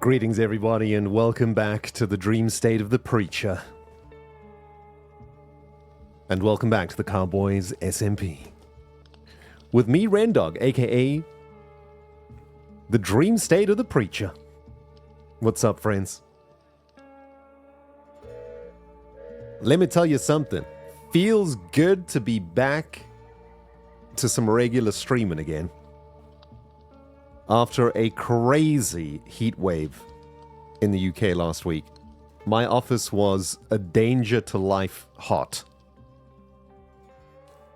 Greetings, everybody, and welcome back to the dream state of the preacher. And welcome back to the Cowboys SMP. With me, Rendog, aka the dream state of the preacher. What's up, friends? Let me tell you something. Feels good to be back to some regular streaming again. After a crazy heat wave in the UK last week, my office was a danger to life hot.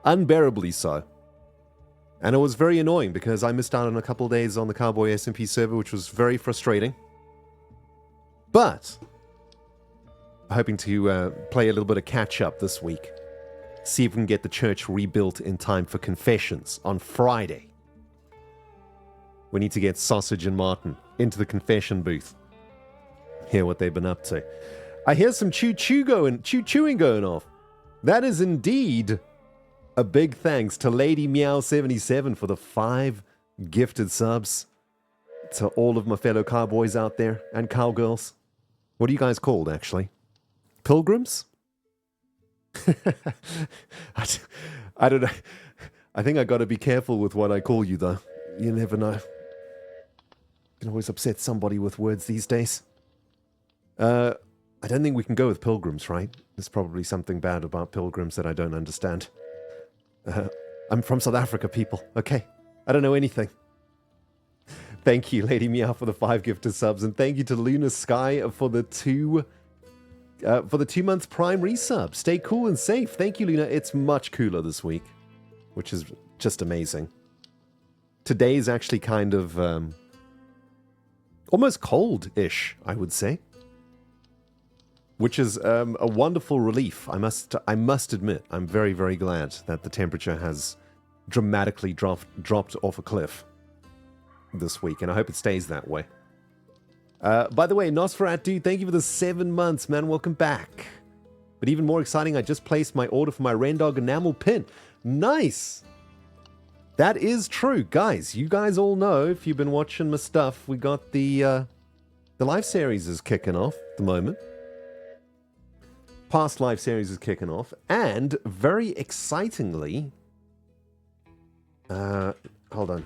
Unbearably so. And it was very annoying because I missed out on a couple of days on the Cowboy SMP server, which was very frustrating. But hoping to play a little bit of catch-up this week. See if we can get the church rebuilt in time for confessions on Friday. We need to get Sausage and Martin into the confession booth. Hear what they've been up to. I hear some chewing going off. That is indeed a big thanks to Lady Meow77 for the 5 gifted subs. To all of my fellow cowboys out there and cowgirls. What are you guys called, actually? Pilgrims? I don't know. I think I got to be careful with what I call you, though. You never know. Can always upset somebody with words these days. I don't think we can go with pilgrims, right? There's probably something bad about pilgrims that I don't understand. I'm from South Africa, people. Okay, I don't know anything. Thank you, Lady Meow, for the 5 gifted subs, and thank you to Luna Sky for the 2 month Prime resub. Stay cool and safe. Thank you, Luna. It's much cooler this week, which is just amazing. Today is actually kind of almost cold-ish, I would say, which is a wonderful relief. I must admit, I'm very, very glad that the temperature has dramatically dropped off a cliff this week, and I hope it stays that way. By the way, Nosferatu, thank you for the 7 months, man. Welcome back. But even more exciting, I just placed my order for my Rendog enamel pin. Nice! That is true, guys. You guys all know, if you've been watching my stuff, we got the live series is kicking off at the moment. Past live series is kicking off, and very excitingly, hold on.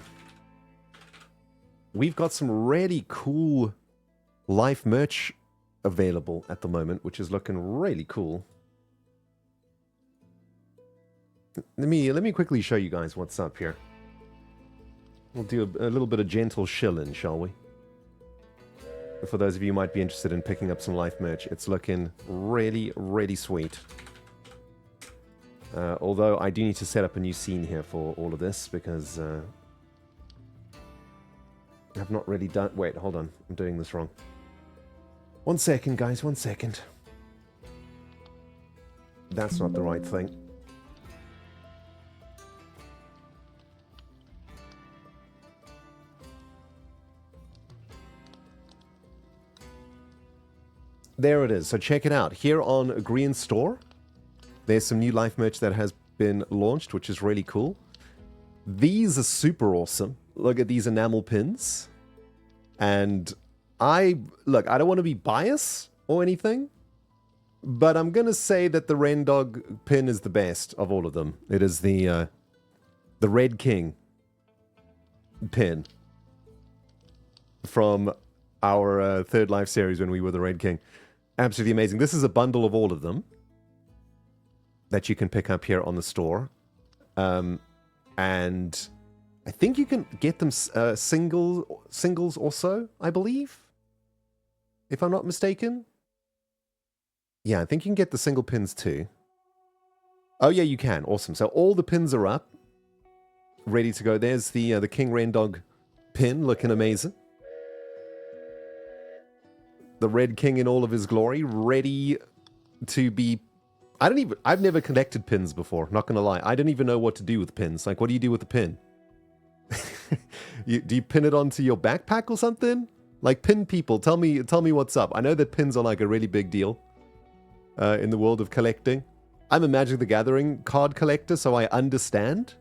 We've got some really cool live merch available at the moment, which is looking really cool. Let me quickly show you guys what's up here. We'll do a little bit of gentle shilling, shall we? For those of you who might be interested in picking up some live merch, it's looking really, really sweet. Although I do need to set up a new scene here for all of this because I've not really done... Wait, hold on. I'm doing this wrong. 1 second, guys. 1 second. That's not the right thing. There it is. So check it out. Here on Green Store, there's some new life merch that has been launched, which is really cool. These are super awesome. Look at these enamel pins. And I don't want to be biased or anything, but I'm going to say that the Rendog pin is the best of all of them. It is the Red King pin from our third live series when we were the Red King. Absolutely amazing. This is a bundle of all of them that you can pick up here on the store. And I think you can get them singles also, I believe. If I'm not mistaken. Yeah, I think you can get the single pins too. Oh yeah, you can. Awesome. So all the pins are up. Ready to go. There's the King Rendog pin looking amazing. The Red King in all of his glory, ready to be... I've never collected pins before, not gonna lie. I don't even know what to do with pins. Like, what do you do with a pin? Do you pin it onto your backpack or something? Like, pin people, tell me what's up. I know that pins are like a really big deal in the world of collecting. I'm a Magic the Gathering card collector, so I understand.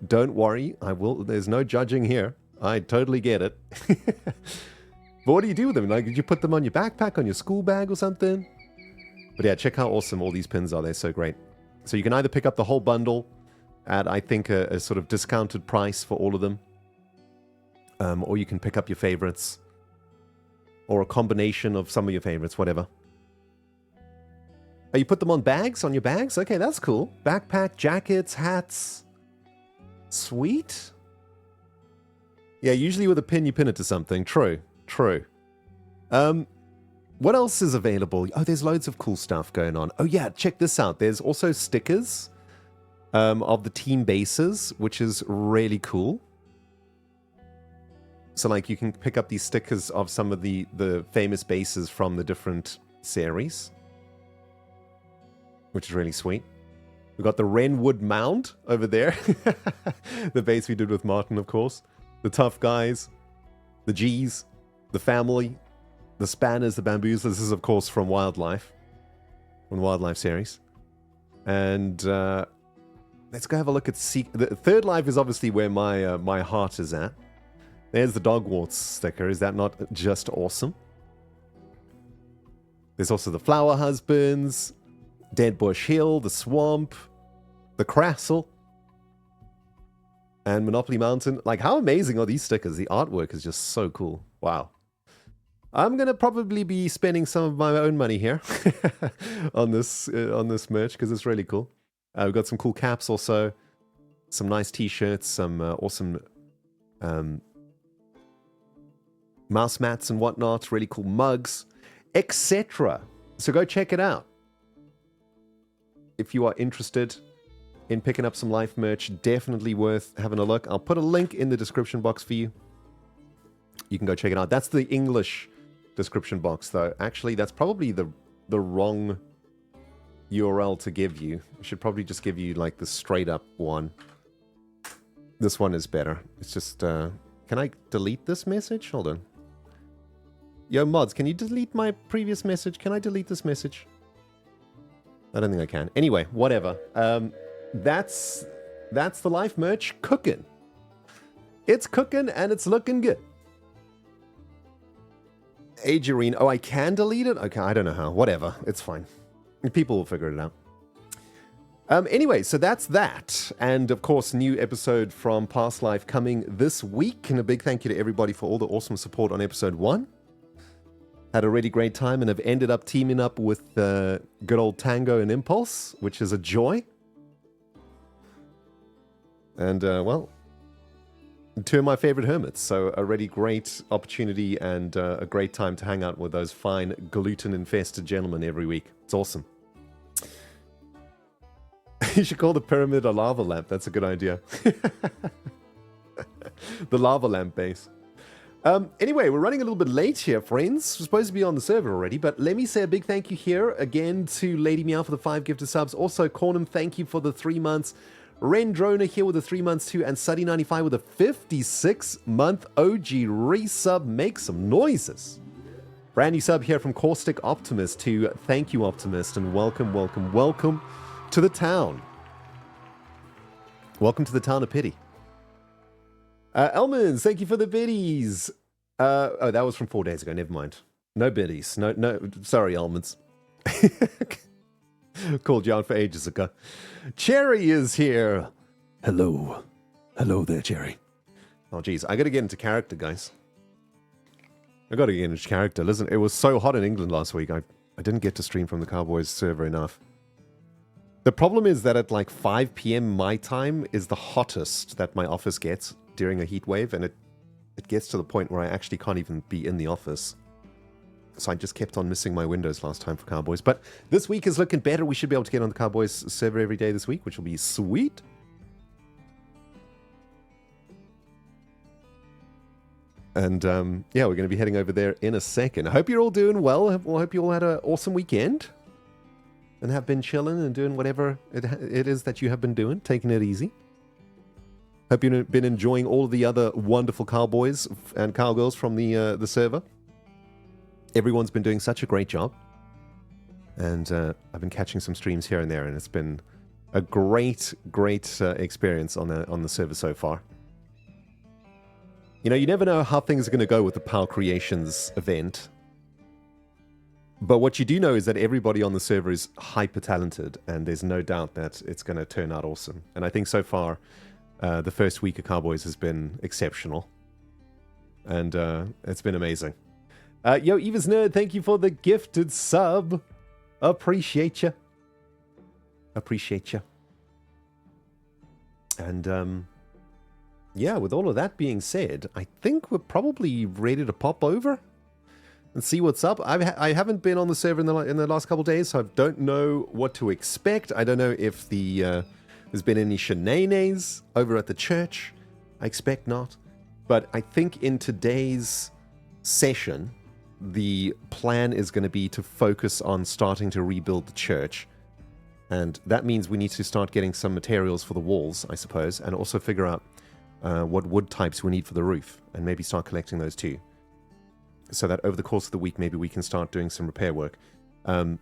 Don't worry, there's no judging here. I totally get it. But what do you do with them? Like, did you put them on your backpack, on your school bag or something? But yeah, check how awesome all these pins are. They're so great. So you can either pick up the whole bundle at, I think, a sort of discounted price for all of them. Or you can pick up your favorites. Or a combination of some of your favorites, whatever. Oh, you put them on bags? On your bags? Okay, that's cool. Backpack, jackets, hats. Sweet. Yeah, usually with a pin, you pin it to something. True. True. What else is available? Oh, there's loads of cool stuff going on. Oh yeah, check this out. There's also stickers of the team bases, which is really cool. So like you can pick up these stickers of some of the famous bases from the different series, which is really sweet. We got the Wrenwood Mound over there. The base we did with Martin, of course. The Tough Guys, the G's, the Family, the Spanners, the Bamboos. This is, of course, from Wildlife series. And let's go have a look at... The Third Life is obviously where my heart is at. There's the Dogwarts sticker. Is that not just awesome? There's also the Flower Husbands, Dead Bush Hill, the Swamp, the Castle, and Monopoly Mountain. Like, how amazing are these stickers? The artwork is just so cool. Wow. I'm going to probably be spending some of my own money here on this merch because it's really cool. We've got some cool caps also, some nice t-shirts, some awesome mouse mats and whatnot, really cool mugs, etc. So go check it out. If you are interested in picking up some Life merch, definitely worth having a look. I'll put a link in the description box for you. You can go check it out. That's the English description box, though. Actually, that's probably the wrong URL to give you. I should probably just give you, like, the straight-up one. This one is better. It's just, can I delete this message? Hold on. Yo, mods, can you delete my previous message? Can I delete this message? I don't think I can. Anyway, whatever. That's the Life merch cooking. It's cooking and it's looking good. Agerine. Oh, I can delete it? Okay, I don't know how. Whatever. It's fine. People will figure it out. Anyway, so that's that. And of course, new episode from Past Life coming this week. And a big thank you to everybody for all the awesome support on episode 1. Had a really great time and have ended up teaming up with good old Tango and Impulse, which is a joy. And, well, two of my favorite hermits. So a really great opportunity and a great time to hang out with those fine gluten-infested gentlemen every week. It's awesome. You should call the pyramid a lava lamp. That's a good idea. The lava lamp base. Anyway, we're running a little bit late here, friends. We're supposed to be on the server already, but let me say a big thank you here again to Lady Meow for the 5 gifted subs. Also, Cornham, thank you for the 3 months. Rendrona here with the 3 months too, and Suddy95 with a 56-month OG resub. Make some noises. Brand new sub here from Caustic Optimist to thank you, Optimist, and welcome, welcome, welcome to the town. Welcome to the town of pity. Elmans, thank you for the biddies. Oh, that was from 4 days ago. Never mind. No biddies. No. Sorry, Elmans. Called you out for ages ago. Cherry is here. Hello. Hello there, Cherry. Oh, geez. I got to get into character, guys. I got to get into character. Listen, it was so hot in England last week. I didn't get to stream from the Cowboys server enough. The problem is that at like 5 p.m. my time is the hottest that my office gets during a heat wave, and it gets to the point where I actually can't even be in the office. So I just kept on missing my windows last time for Cowboys. But this week is looking better. We should be able to get on the Cowboys server every day this week, which will be sweet. And yeah, we're going to be heading over there in a second. I hope you're all doing well. I hope you all had an awesome weekend and have been chilling and doing whatever it is that you have been doing, taking it easy. Hope you've been enjoying all of the other wonderful cowboys and cowgirls from the server. Everyone's been doing such a great job. And I've been catching some streams here and there, and it's been a great experience on the server so far. You know, you never know how things are going to go with the Power Creations event. But what you do know is that everybody on the server is hyper talented, and there's no doubt that it's going to turn out awesome. And I think so far, the first week of Cowboys has been exceptional. And it's been amazing. Yo, Eva's Nerd, thank you for the gifted sub. Appreciate you. Appreciate you. And yeah, with all of that being said, I think we're probably ready to pop over and see what's up. I haven't been on the server in the last couple of days, so I don't know what to expect. I don't know if there's been any shenanigans over at the church. I expect not. But I think in today's session, the plan is going to be to focus on starting to rebuild the church. And that means we need to start getting some materials for the walls, I suppose, and also figure out what wood types we need for the roof, and maybe start collecting those too. So that over the course of the week, maybe we can start doing some repair work. I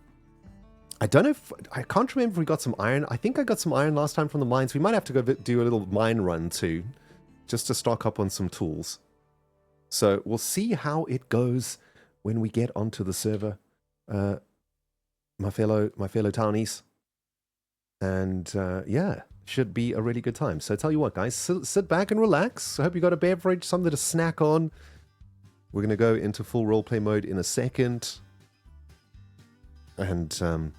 don't know if... I can't remember if we got some iron. I think I got some iron last time from the mines. We might have to go do a little mine run too, just to stock up on some tools. So we'll see how it goes when we get onto the server, my fellow townies. And yeah, should be a really good time. So tell you what, guys, sit back and relax. I hope you got a beverage, something to snack on. We're going to go into full roleplay mode in a second. And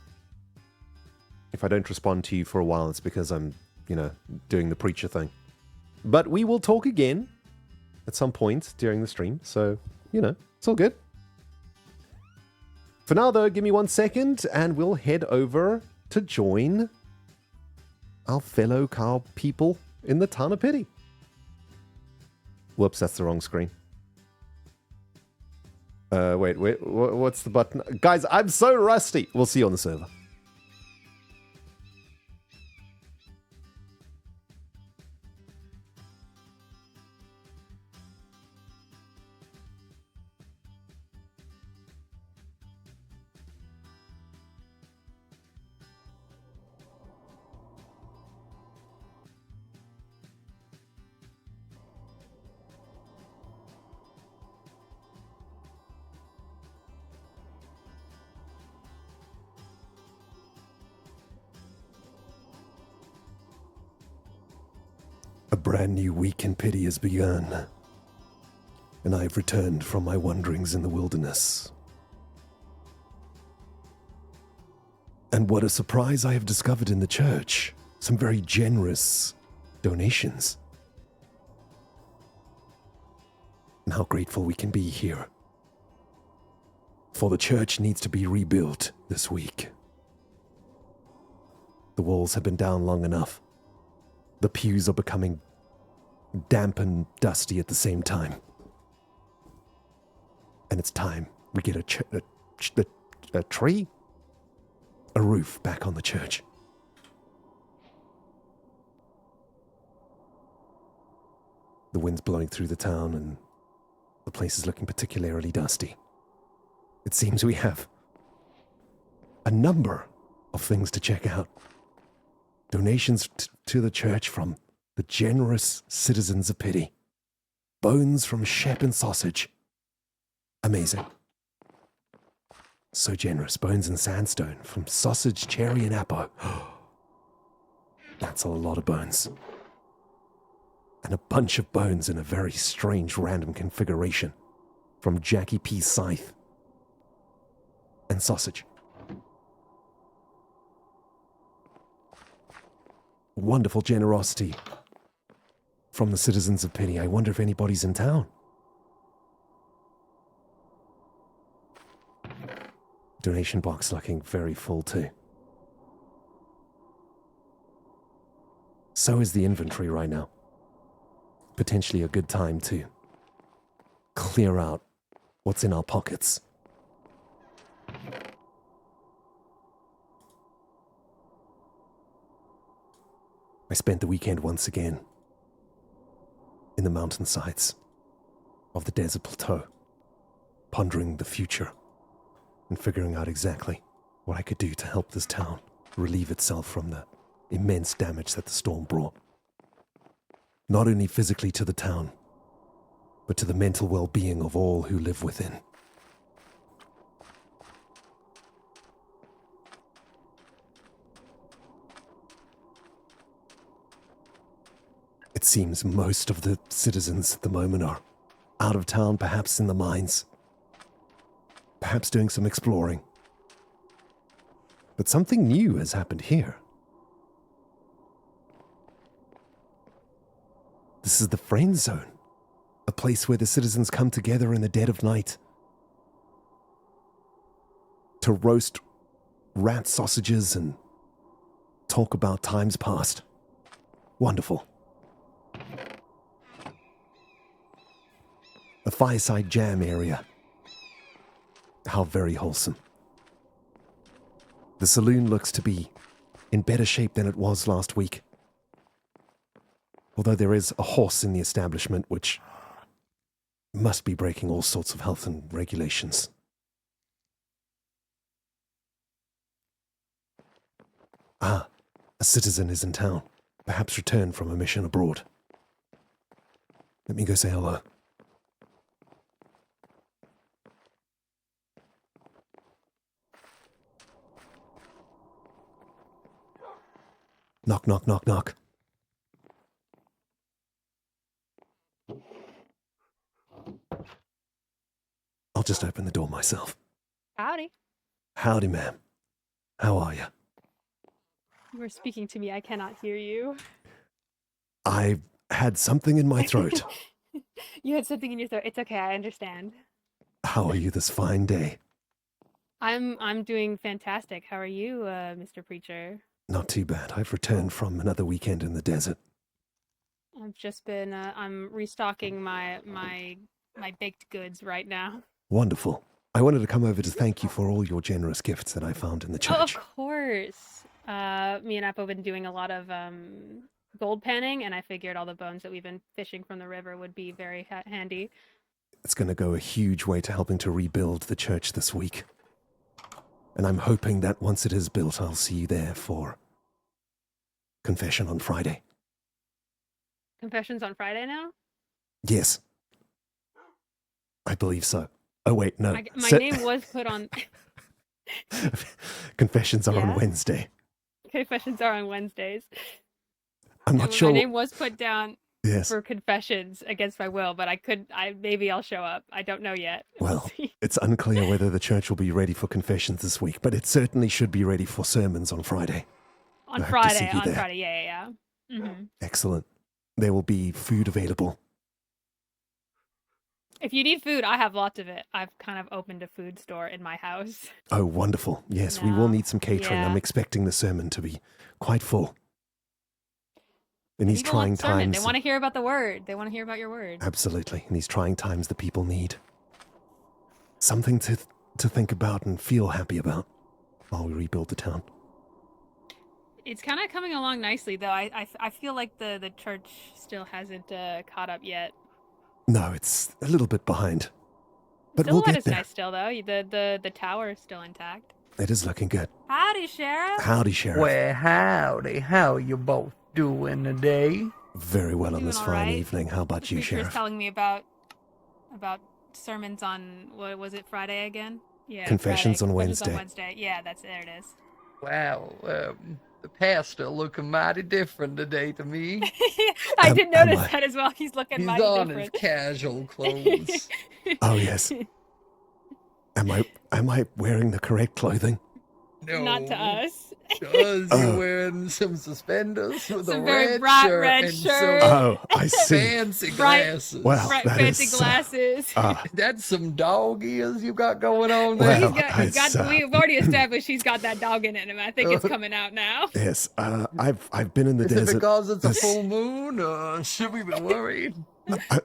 if I don't respond to you for a while, it's because I'm, you know, doing the preacher thing. But we will talk again at some point during the stream. So, you know, it's all good. For now, though, give me 1 second and we'll head over to join our fellow cow people in the town of Pity. Whoops, that's the wrong screen. Wait, what's the button? Guys, I'm so rusty. We'll see you on the server. A brand new week in Pity has begun, and I have returned from my wanderings in the wilderness. And what a surprise I have discovered in the church. Some very generous donations. And how grateful we can be here. For the church needs to be rebuilt this week. The walls have been down long enough. The pews are becoming damp and dusty at the same time. And it's time we get a tree? A roof back on the church. The wind's blowing through the town and the place is looking particularly dusty. It seems we have a number of things to check out. Donations to the church from the generous citizens of Pity. Bones from Shep and Sausage. Amazing. So generous. Bones and sandstone from Sausage, Cherry, and Appo. That's a lot of bones. And a bunch of bones in a very strange random configuration from Jackie P. Scythe and Sausage. Wonderful generosity from the citizens of Pity. I wonder if anybody's in town. Donation box looking very full too. So is the inventory right now. Potentially a good time to clear out what's in our pockets. I spent the weekend once again in the mountainsides of the desert plateau, pondering the future and figuring out exactly what I could do to help this town relieve itself from the immense damage that the storm brought. Not only physically to the town, but to the mental well-being of all who live within. It seems most of the citizens at the moment are out of town, perhaps in the mines, perhaps doing some exploring. But something new has happened here. This is the Friend Zone, a place where the citizens come together in the dead of night to roast rat sausages and talk about times past. Wonderful. A fireside jam area. How very wholesome. The saloon looks to be in better shape than it was last week. Although there is a horse in the establishment which must be breaking all sorts of health and regulations. Ah, a citizen is in town, perhaps returned from a mission abroad. Let me go say hello. Knock, knock, knock, knock. I'll just open the door myself. Howdy. Howdy, ma'am. How are you? You were speaking to me. I cannot hear you. I had something in my throat. You had something in your throat. It's okay. I understand. How are you this fine day? I'm doing fantastic. How are you, Mr. Preacher? Not too bad. I've returned from another weekend in the desert. I've just been I'm restocking my baked goods right now. Wonderful. I wanted to come over to thank you for all your generous gifts that I found in the church. Oh, of course. Me and Apple have been doing a lot of gold panning, and I figured all the bones that we've been fishing from the river would be very handy. It's going to go a huge way to helping to rebuild the church this week. And I'm hoping that once it is built, I'll see you there for confession on Friday. Confession's on Friday now? Yes. I believe so. Oh, wait, no. My name was put on... Confessions are on Wednesday. Confessions are on Wednesdays. I'm not sure. My name was put down Yes. for confessions against my will, but maybe I'll show up. I don't know yet. Well, it's unclear whether the church will be ready for confessions this week, but it certainly should be ready for sermons on Friday. On Friday, yeah. Mm-hmm. Excellent. There will be food available. If you need food, I have lots of it. I've kind of opened a food store in my house. Oh, wonderful. Yes, we will need some catering. Yeah. I'm expecting the sermon to be quite full. In these trying times. They want to hear about the word. They want to hear about your word. Absolutely. In these trying times, the people need something to think about and feel happy about while we rebuild the town. It's kind of coming along nicely, though. I feel like the church still hasn't caught up yet. No, it's a little bit behind. But we'll get there. It's nice still, though. The tower is still intact. It is looking good. Howdy, Sheriff. Howdy, Sheriff. Well, howdy. How you both doing today? Very well on this fine right. evening. How about you, Preacher Sheriff? was telling me about sermons on, what was it, Friday again? Yeah. Confessions Friday. on Wednesday. Confessions on Wednesday. Yeah, there it is. Wow, the pastor looking mighty different today to me. I did notice that as well. He's looking mighty different. different. He's on his casual clothes. Oh, yes. Am I wearing the correct clothing? No. Not to us. Because you're wearing some suspenders with Some a very red bright shirt red and shirt. some Oh, I see. fancy glasses. Well, Bright that fancy is, glasses. That's some dog ears you got going on there. Well, we've already established he's got that dog in him. I think it's coming out now. Yes, I've been in the Is desert. it because it's a full moon, or should we be worried?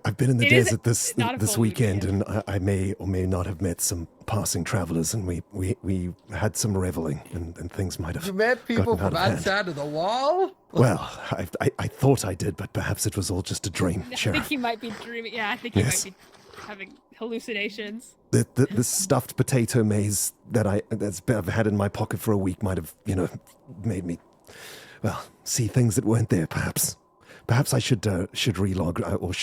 I've been in the desert this full weekend, moon, and I may or may not have met some passing travelers, and we had some reveling, and things might have. You met people gotten from out of hand. outside of the wall? Well, I thought I did, but perhaps it was all just a dream, I Sheriff. think he might be dreaming. Yeah, I think he might be having hallucinations. The stuffed potato maze that I've had in my pocket for a week might have, made me, well, see things that weren't there, perhaps. Perhaps I should relog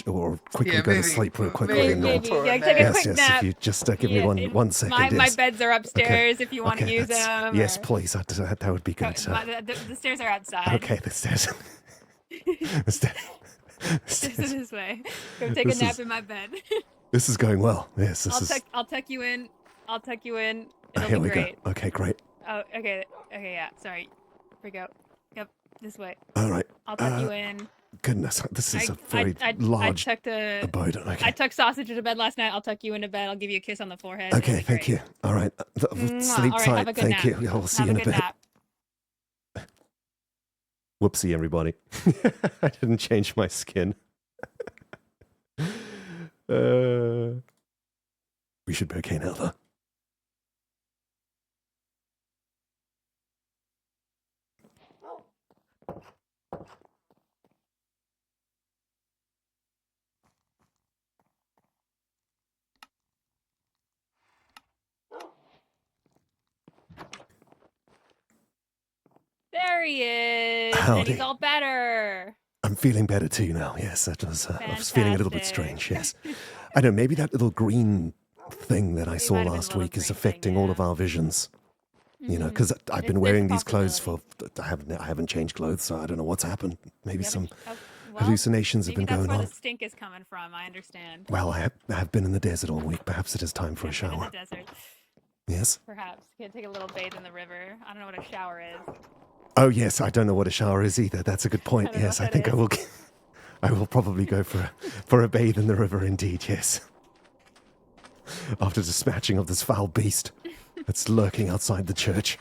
or quickly Yeah, go to maybe- sleep real quickly. maybe and, go Maybe. for a Yeah, take a nap. quick yes, nap. if you just give me Yeah, one second. My yes. beds are upstairs if you want to use that's- them. Yes, or- please. That would be good. The stairs are outside. Okay, the stairs. the stairs. This is this way. Go take This a nap is- in my bed. This is going well. Yes, this is. I'll tuck you in. I'll tuck you in. Oh, It'll here be we great. go. Okay, great. Oh, okay. Okay, yeah. Sorry. Freak out. Yep. This way. All right. I'll tuck you in. Goodness, this is a very large I tucked abode. Okay. I tucked sausage into bed last night. I'll tuck you into bed. I'll give you a kiss on the forehead. Okay, thank you. All right. Sleep All right, tight. have a good Thank nap. you. We'll see Have you a in a good bit. nap. Whoopsie, everybody. I didn't change my skin. We should be okay now, though. There he is. And Howdy. he's all better. I'm feeling better too now. Yes, that was. I was feeling a little bit Fantastic. strange. Yes, I know. Maybe that little green thing that I saw might have been last the little week is green affecting thing, all yeah. of our visions. You know, Mhm. because I've been There's wearing a these clothes for. possibility. I haven't changed clothes, so I don't know what's happened. Maybe You some haven't- well, hallucinations have maybe been that's going where on. the stink is coming from. I understand. Well, I have been in the desert all week. Perhaps it is time for a I've been in shower. the desert. Yes. Perhaps. You can take a little bathe in the river. I don't know what a shower is. Oh yes, I don't know what a shower is either. That's a good point. I don't know Yes, what I think that I will. I will probably go for a bathe in the river. Indeed, yes. After dispatching of this foul beast that's lurking outside the church.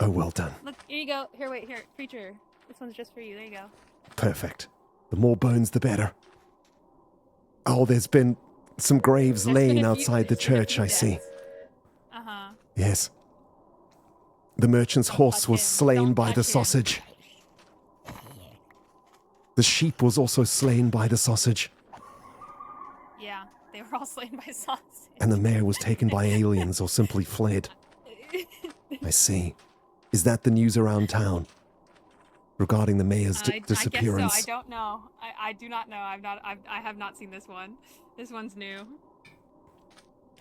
Oh, well done. Look, here you go. Here, wait, here, creature. This one's just for you. There you go. Perfect. The more bones, the better. Oh, there's been some graves There's been laying a few- outside the there's been a church. few I see. deaths. Uh-huh. Yes. The merchant's horse touch was him. slain Don't by the touch him. sausage. The sheep was also slain by the sausage. Yeah, they were all slain by sausage. And the mayor was taken by aliens or simply fled. I see. Is that the news around town? Regarding the mayor's disappearance? I guess so. I don't know. I do not know. I have not seen this one. This one's new.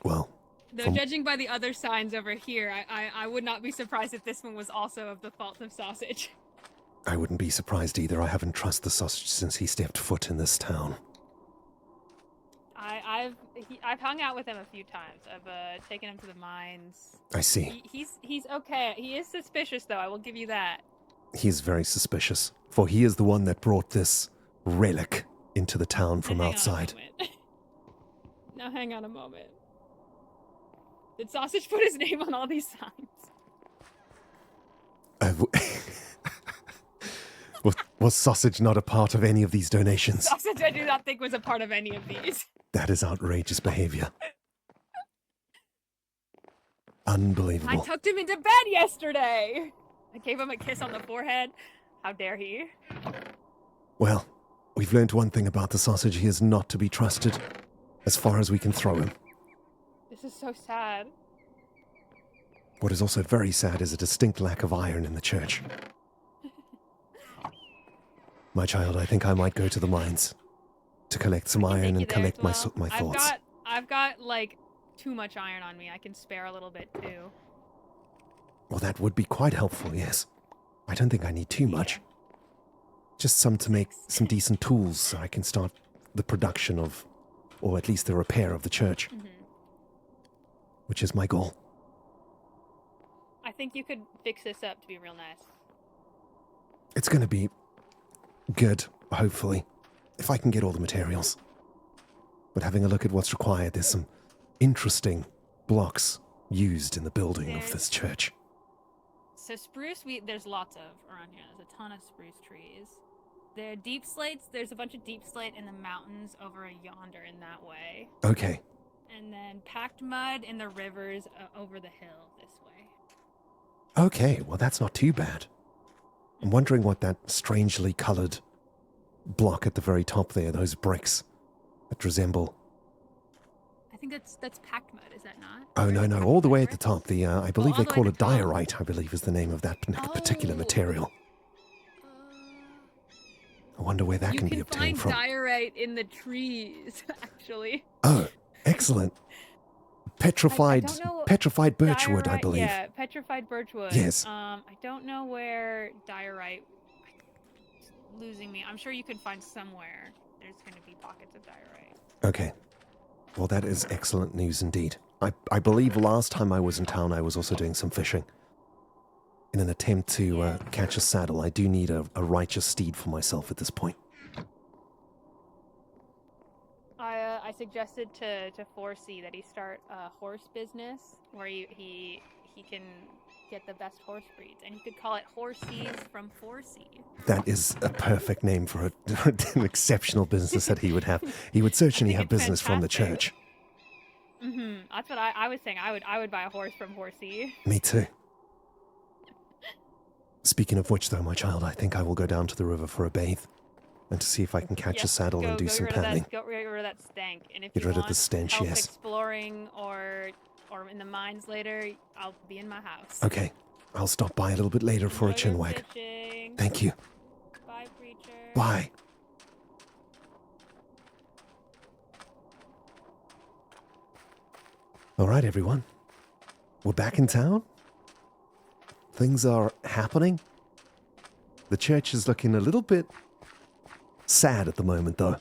Well, Though From- judging by the other signs over here, I would not be surprised if this one was also of the fault of sausage. I wouldn't be surprised either. I haven't trusted the sausage since he stepped foot in this town. I've hung out with him a few times. I've taken him to the mines. I see. He's okay. He is suspicious though. I will give you that. He is very suspicious, for he is the one that brought this relic into the town from Now, hang on a outside. moment. Now hang on a moment. Did Sausage put his name on all these signs? Was sausage not a part of any of these donations? Sausage I do not think was a part of any of these. That is outrageous behavior. I Unbelievable. tucked him into bed yesterday. I gave him a kiss on the forehead. How dare he? Well, we've learned one thing about the sausage. He is not to be trusted as far as we can throw him. This is so sad. What is also very sad is a distinct lack of iron in the church. My child, I think I might go to the mines to collect some I can iron take and you there collect as well. my thoughts. I've got like too much iron on me. I can spare a little bit too. Well, that would be quite helpful, yes. I don't think I need too much. Just some to make some decent tools so I can start the production of, or at least the repair of the church, which is my goal. I think you could fix this up to be real nice. It's going to be good, hopefully, if I can get all the materials. But having a look at what's required, there's some interesting blocks used in the building of this church. So spruce, there's lots of around here. There's a ton of spruce trees. There are deep slates. There's a bunch of deep slate in the mountains over yonder in that way. Okay, And then packed mud in the rivers over the hill this way. okay, well that's not too bad. I'm wondering what that strangely colored block at the very top there, those bricks that resemble... I think that's packed mud, is that not? Oh, no, all the way at the top. The I believe all they the way call at it the top. diorite, I believe is the name of that particular Oh. material. I wonder where that You can be can obtained find from. diorite in the trees, actually. Oh, excellent. Petrified, know- petrified birchwood, I Diorite- believe. Yeah, petrified birchwood. Yes. I don't know where diorite. It's losing me. I'm sure you could find somewhere. There's going to be pockets of diorite. Okay. Well, that is excellent news indeed. I believe last time I was in town, I was also doing some fishing. In an attempt to catch a saddle, I do need a righteous steed for myself at this point. I suggested to 4C that he start a horse business where he can get the best horse breeds, and you could call it Horsies from 4C. That is a perfect name for an exceptional business that he would have. He would certainly have business from the church. That's what I was saying. I would buy a horse from Horsey. Me too. Speaking of which, though, my child, I think I will go down to the river for a bathe and to see if I can catch a saddle and do some panning. Get rid of that stank. And if Get you rid of want the stench, help yes. exploring or in the mines later, I'll be in my house. Okay, I'll stop by a little bit later for a Enjoy your chinwag. fishing. Thank you. Bye, preacher. Bye. All right, everyone. We're back in town. Things are happening. The church is looking a little bit sad at the moment, though.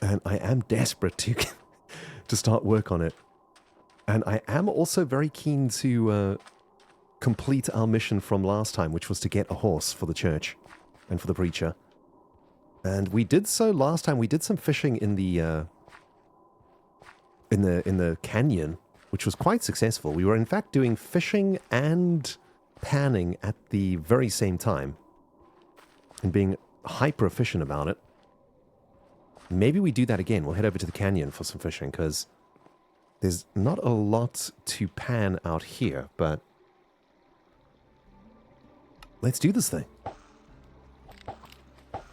And I am desperate to start work on it. And I am also very keen to complete our mission from last time, which was to get a horse for the church and for the preacher. And we did so last time. We did some fishing in the canyon, which was quite successful. We were in fact doing fishing and panning at the very same time and being hyper efficient about it. Maybe we do that again. We'll head over to the canyon for some fishing because there's not a lot to pan out here, but let's do this thing.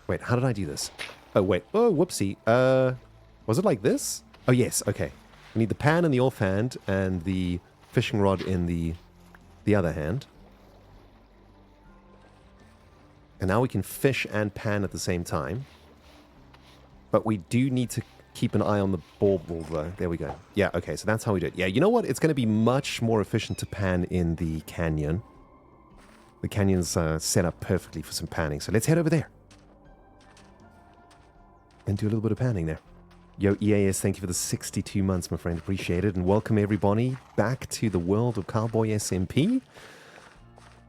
Wait, how did I do this? Oh, wait. Oh, whoopsie. Was it like this? Oh, yes. Okay. We need the pan in the offhand and the fishing rod in the other hand. And now we can fish and pan at the same time. But we do need to keep an eye on the bauble, though. There we go. Yeah, okay, so that's how we do it. Yeah, you know what? It's going to be much more efficient to pan in the canyon. The canyon's set up perfectly for some panning. So let's head over there. And do a little bit of panning there. Yo, EAS, thank you for the 62 months, my friend. Appreciate it. And welcome everybody back to the world of Cowboy SMP.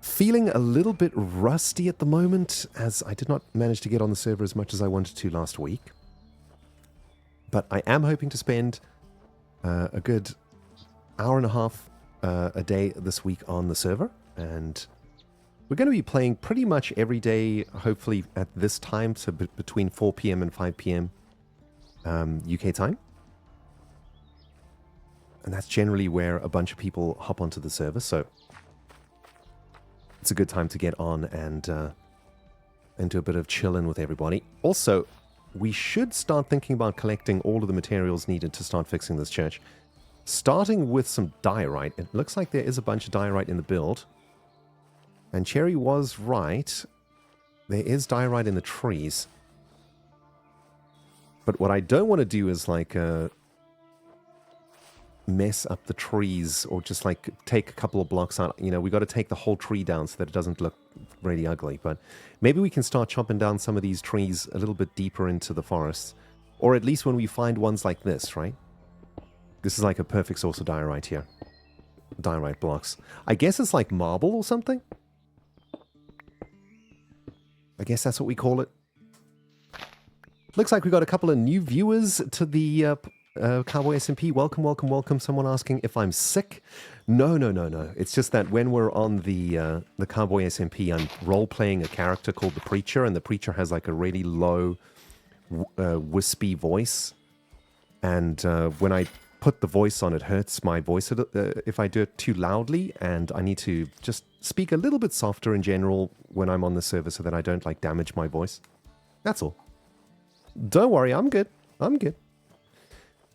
Feeling a little bit rusty at the moment, as I did not manage to get on the server as much as I wanted to last week. But I am hoping to spend a good hour and a half a day this week on the server. And we're going to be playing pretty much every day, hopefully at this time, so between 4 p.m. and 5 p.m. UK time. And that's generally where a bunch of people hop onto the server, so it's a good time to get on and do a bit of chilling with everybody. Also, we should start thinking about collecting all of the materials needed to start fixing this church. Starting with some diorite. It looks like there is a bunch of diorite in the build. And Cherry was right. There is diorite in the trees. But what I don't want to do is like mess up the trees or just like take a couple of blocks out. You know, we got to take the whole tree down so that it doesn't look really ugly. But maybe we can start chopping down some of these trees a little bit deeper into the forest. Or at least when we find ones like this, right? This is like a perfect source of diorite here. Diorite blocks. I guess it's like marble or something? I guess that's what we call it. Looks like we got a couple of new viewers to the Cowboy SMP. Welcome, welcome, welcome. Someone asking if I'm sick. No. It's just that when we're on the Cowboy SMP, I'm role-playing a character called the Preacher, and the Preacher has like a really low, wispy voice. And when I put the voice on, it hurts my voice if I do it too loudly, and I need to just speak a little bit softer in general when I'm on the server so that I don't like damage my voice. That's all. Don't worry, I'm good. I'm good.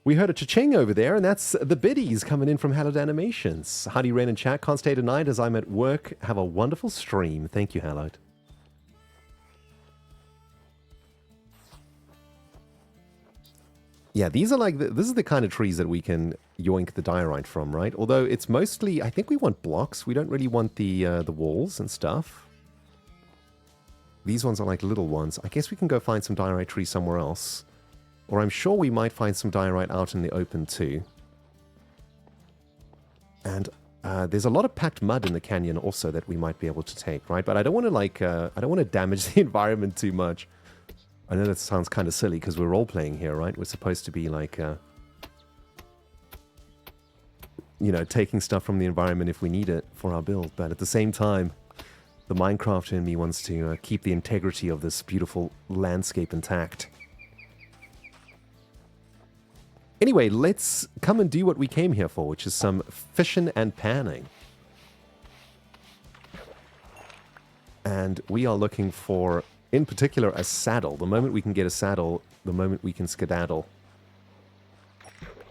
We heard a cha-ching over there, and that's the biddies coming in from Hallowed Animations. Howdy, Ren and chat. Can't stay tonight as I'm at work. Have a wonderful stream. Thank you, Hallowed. Yeah, these are like, this is the kind of trees that we can yoink the diorite from, right? Although it's mostly, I think we want blocks. We don't really want the walls and stuff. These ones are like little ones. I guess we can go find some diorite trees somewhere else. Or I'm sure we might find some diorite out in the open too. And there's a lot of packed mud in the canyon also that we might be able to take, right? But I don't want to like, I don't want to damage the environment too much. I know that sounds kind of silly because we're role-playing here, right? We're supposed to be like, you know, taking stuff from the environment if we need it for our build. But at the same time, the Minecrafter in me wants to keep the integrity of this beautiful landscape intact. Anyway, let's come and do what we came here for, which is some fishing and panning. And we are looking for, in particular, a saddle. The moment we can get a saddle, the moment we can skedaddle.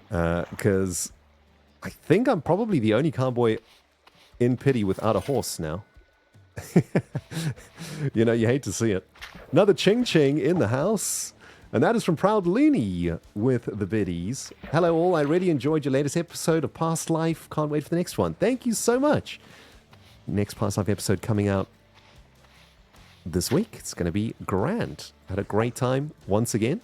Because I think I'm probably the only cowboy in Pity without a horse now. You know, you hate to see it. Another Ching Ching in the house. And that is from Proud Looney with the biddies. Hello all, I really enjoyed your latest episode of Past Life. Can't wait for the next one. Thank you so much. Next Past Life episode coming out this week. It's going to be grand. Had a great time once again.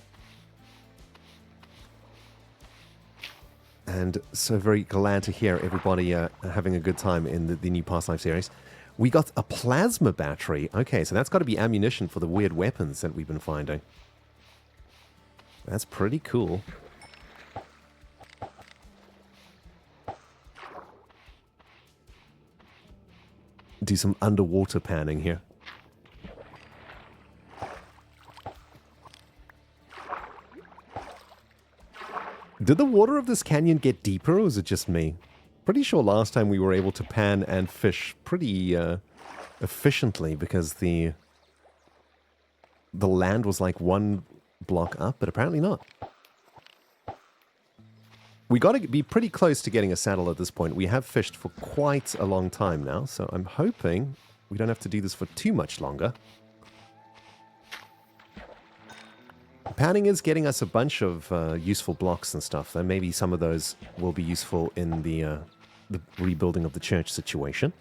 And so very glad to hear everybody having a good time in the new Past Life series. We got a plasma battery. Okay, so that's got to be ammunition for the weird weapons that we've been finding. That's pretty cool. Do some underwater panning here. Did the water of this canyon get deeper, or was it just me? Pretty sure last time we were able to pan and fish pretty efficiently because the land was like one block up, but apparently not. We got to be pretty close to getting a saddle at this point. We have fished for quite a long time now, so I'm hoping we don't have to do this for too much longer. Panning is getting us a bunch of useful blocks and stuff, though maybe some of those will be useful in the rebuilding of the church situation.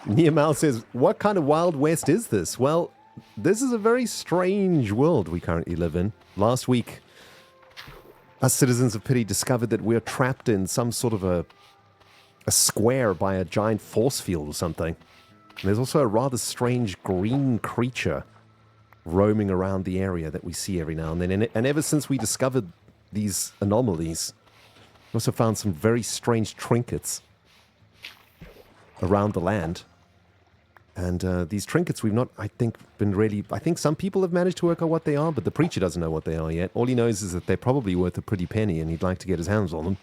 Niamal says, what kind of Wild West is this? Well, this is a very strange world we currently live in. Last week, us citizens of Pity discovered that we're trapped in some sort of a square by a giant force field or something. And there's also a rather strange green creature roaming around the area that we see every now and then. And ever since we discovered these anomalies, we also found some very strange trinkets around the land. And these trinkets we've not, I think, been really... I think some people have managed to work out what they are, but the preacher doesn't know what they are yet. All he knows is that they're probably worth a pretty penny, and he'd like to get his hands on them.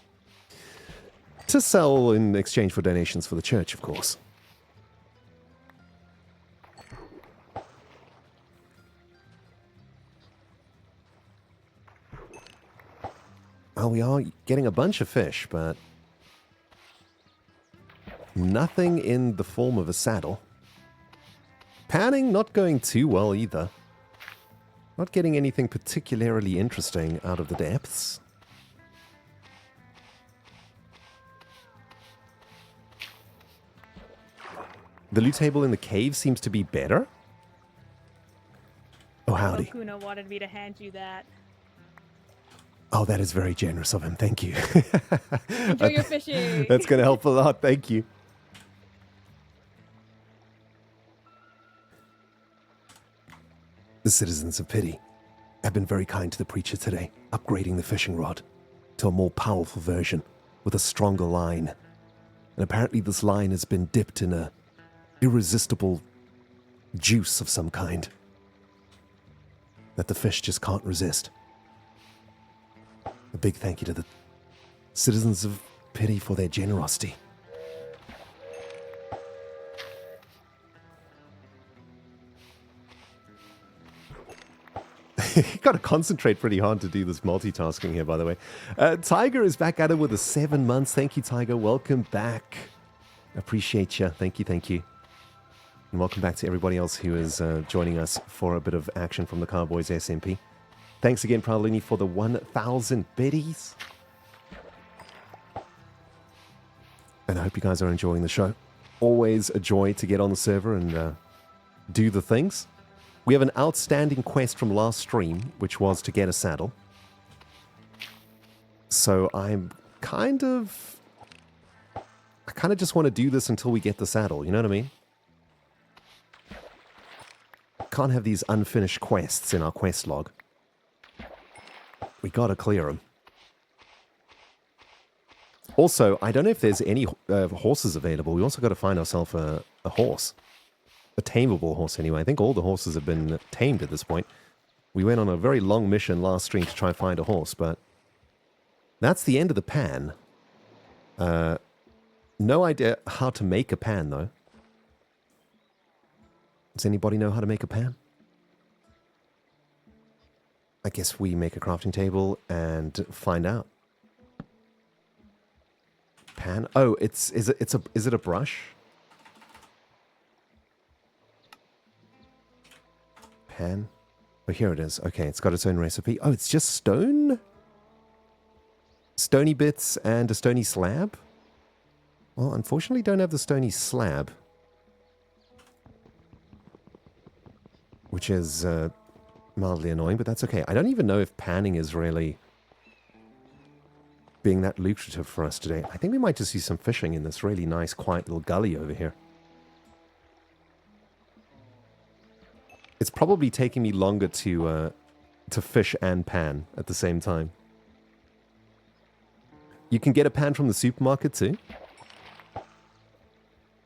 To sell in exchange for donations for the church, of course. Well, we are getting a bunch of fish, but... nothing in the form of a saddle. Panning not going too well either. Not getting anything particularly interesting out of the depths. The loot table in the cave seems to be better. Oh, howdy. Okuna wanted me to hand you that. Oh, that is very generous of him. Thank you. Enjoy your fishing. That's going to help a lot. Thank you. The citizens of Pity have been very kind to the preacher today, upgrading the fishing rod to a more powerful version with a stronger line. And apparently this line has been dipped in a irresistible juice of some kind that the fish just can't resist. A big thank you to the citizens of Pity for their generosity. You got to concentrate pretty hard to do this multitasking here, by the way. Tiger is back at it with 7 months. Thank you, Tiger. Welcome back. Appreciate you. Thank you, thank you. And welcome back to everybody else who is joining us for a bit of action from the Cowboys SMP. Thanks again, Prowlini, for the 1,000 biddies. And I hope you guys are enjoying the show. Always a joy to get on the server and do the things. We have an outstanding quest from last stream, which was to get a saddle. So I kind of just want to do this until we get the saddle, you know what I mean? Can't have these unfinished quests in our quest log. We gotta clear them. Also, I don't know if there's any horses available. We also got to find ourselves a horse. A tameable horse, anyway. I think all the horses have been tamed at this point. We went on a very long mission last stream to try and find a horse, but that's the end of the pan. No idea how to make a pan, though. Does anybody know how to make a pan? I guess we make a crafting table and find out. Pan? Oh, is it a brush? Pan? Oh, here it is. Okay, it's got its own recipe. Oh, it's just stone? Stony bits and a stony slab? Well, unfortunately, don't have the stony slab. Which is mildly annoying, but that's okay. I don't even know if panning is really being that lucrative for us today. I think we might just see some fishing in this really nice, quiet little gully over here. It's probably taking me longer to fish and pan at the same time. You can get a pan from the supermarket too?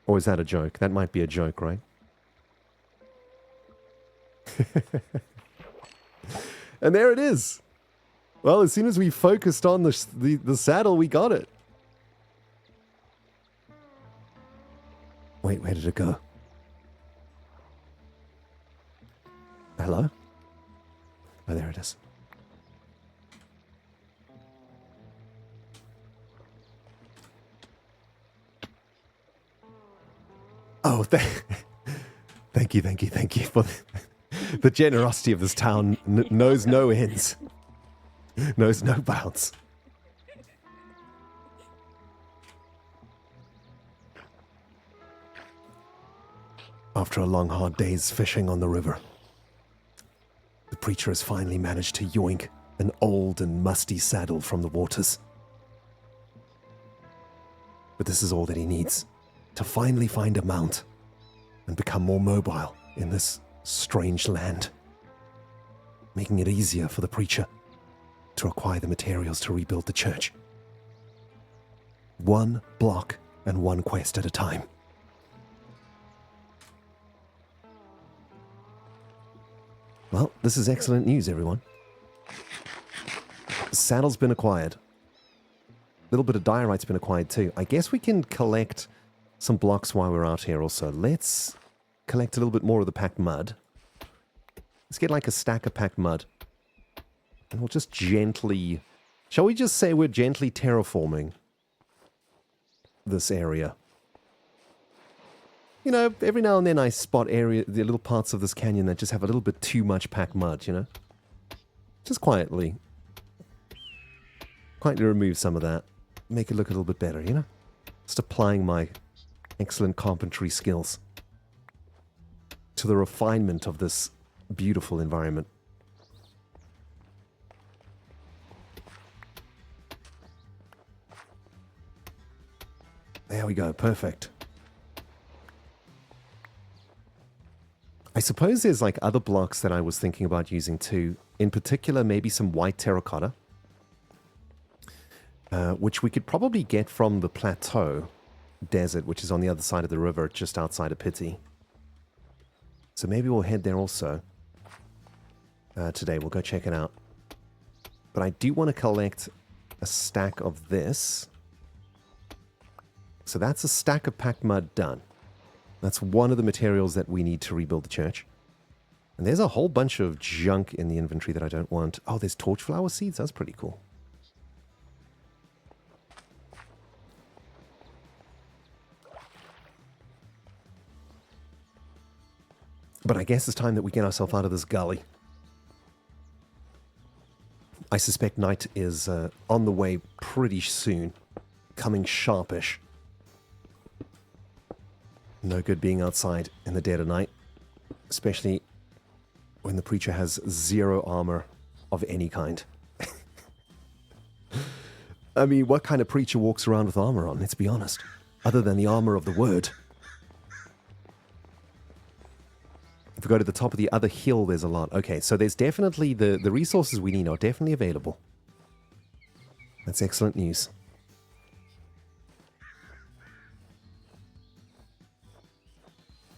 Or is that a joke? That might be a joke, right? And there it is. Well, as soon as we focused on the saddle, we got it. Wait, where did it go? Hello? Oh, there it is. Oh, thank you for the generosity of this town. Knows no ends. Knows no bounds. After a long, hard day's fishing on the river, the preacher has finally managed to yoink an old and musty saddle from the waters. But this is all that he needs to finally find a mount and become more mobile in this strange land, making it easier for the preacher to acquire the materials to rebuild the church. One block and one quest at a time. Well, this is excellent news, everyone. The saddle's been acquired. A little bit of diorite's been acquired too. I guess we can collect some blocks while we're out here also. Let's collect a little bit more of the packed mud. Let's get like a stack of packed mud. And we'll just gently... Shall we just say we're gently terraforming this area? You know, every now and then I spot the little parts of this canyon that just have a little bit too much packed mud, you know? Just quietly remove some of that. Make it look a little bit better, you know? Just applying my excellent carpentry skills to the refinement of this beautiful environment. There we go, perfect. I suppose there's like other blocks that I was thinking about using too. In particular, maybe some white terracotta, which we could probably get from the plateau desert, which is on the other side of the river, just outside of Pity. So maybe we'll head there also today. We'll go check it out. But I do want to collect a stack of this. So that's a stack of packed mud done. That's one of the materials that we need to rebuild the church. And there's a whole bunch of junk in the inventory that I don't want. Oh, there's torchflower seeds? That's pretty cool. But I guess it's time that we get ourselves out of this gully. I suspect night is on the way pretty soon. Coming sharpish. No good being outside in the dead of night. Especially when the preacher has 0 armor of any kind. I mean, what kind of preacher walks around with armor on, let's be honest? Other than the armor of the word. If we go to the top of the other hill, there's a lot. Okay, so there's definitely the resources we need are definitely available. That's excellent news.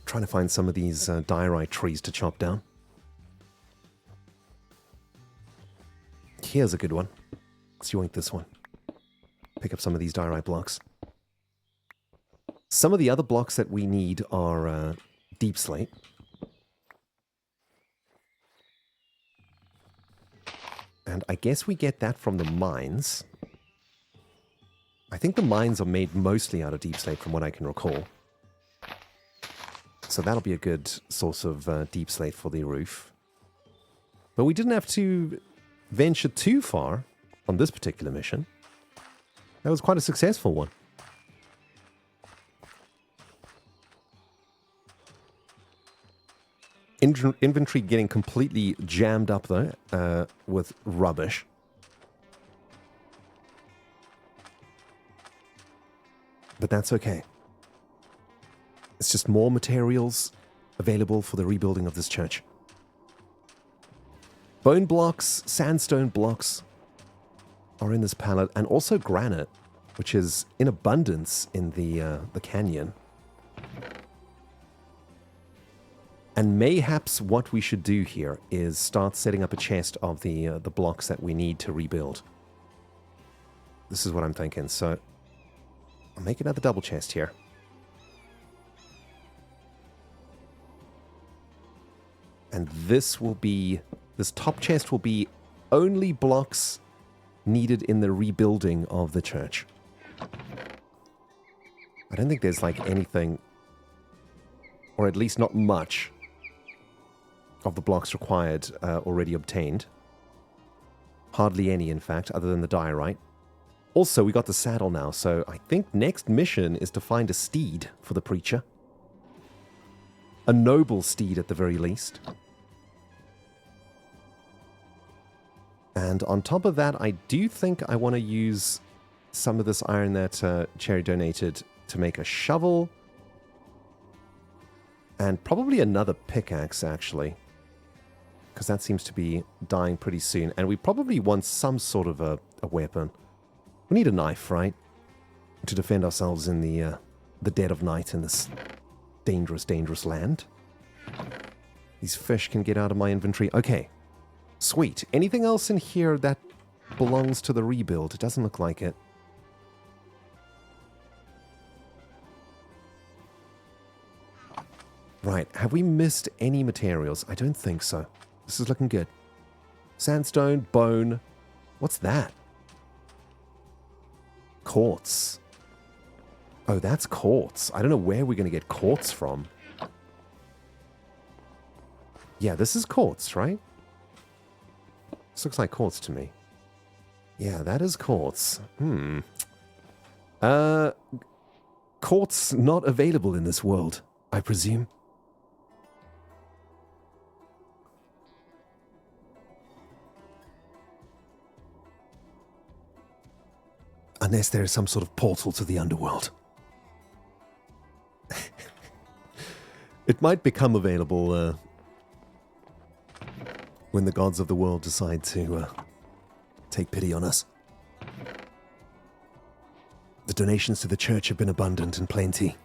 Trying to find some of these diorite trees to chop down. Here's a good one. Let's yoink this one. Pick up some of these diorite blocks. Some of the other blocks that we need are deep slate. And I guess we get that from the mines. I think the mines are made mostly out of deep slate from what I can recall. So that'll be a good source of deep slate for the roof. But we didn't have to venture too far on this particular mission. That was quite a successful one. Inventory getting completely jammed up though, with rubbish. But that's okay. It's just more materials available for the rebuilding of this church. Bone blocks, sandstone blocks are in this pallet, and also granite, which is in abundance in the canyon. And mayhaps what we should do here is start setting up a chest of the blocks that we need to rebuild. This is what I'm thinking. So I'll make another double chest here. And this top chest will be only blocks needed in the rebuilding of the church. I don't think there's like anything, or at least not much, of the blocks required already obtained. Hardly any, in fact, other than the diorite. Also, we got the saddle now, so I think next mission is to find a steed for the preacher. A noble steed at the very least. And on top of that, I do think I want to use some of this iron that Cherry donated to make a shovel. And probably another pickaxe, actually. Because that seems to be dying pretty soon. And we probably want some sort of a weapon. We need a knife, right? To defend ourselves in the dead of night in this dangerous, dangerous land. These fish can get out of my inventory. Okay. Sweet. Anything else in here that belongs to the rebuild? It doesn't look like it. Right. Have we missed any materials? I don't think so. This is looking good. Sandstone, bone. What's that? Quartz. Oh, that's quartz. I don't know where we're going to get quartz from. Yeah, this is quartz, right? This looks like quartz to me. Yeah, that is quartz. Quartz not available in this world, I presume. Unless there is some sort of portal to the underworld. It might become available when the gods of the world decide to take pity on us. The donations to the church have been abundant and plenty.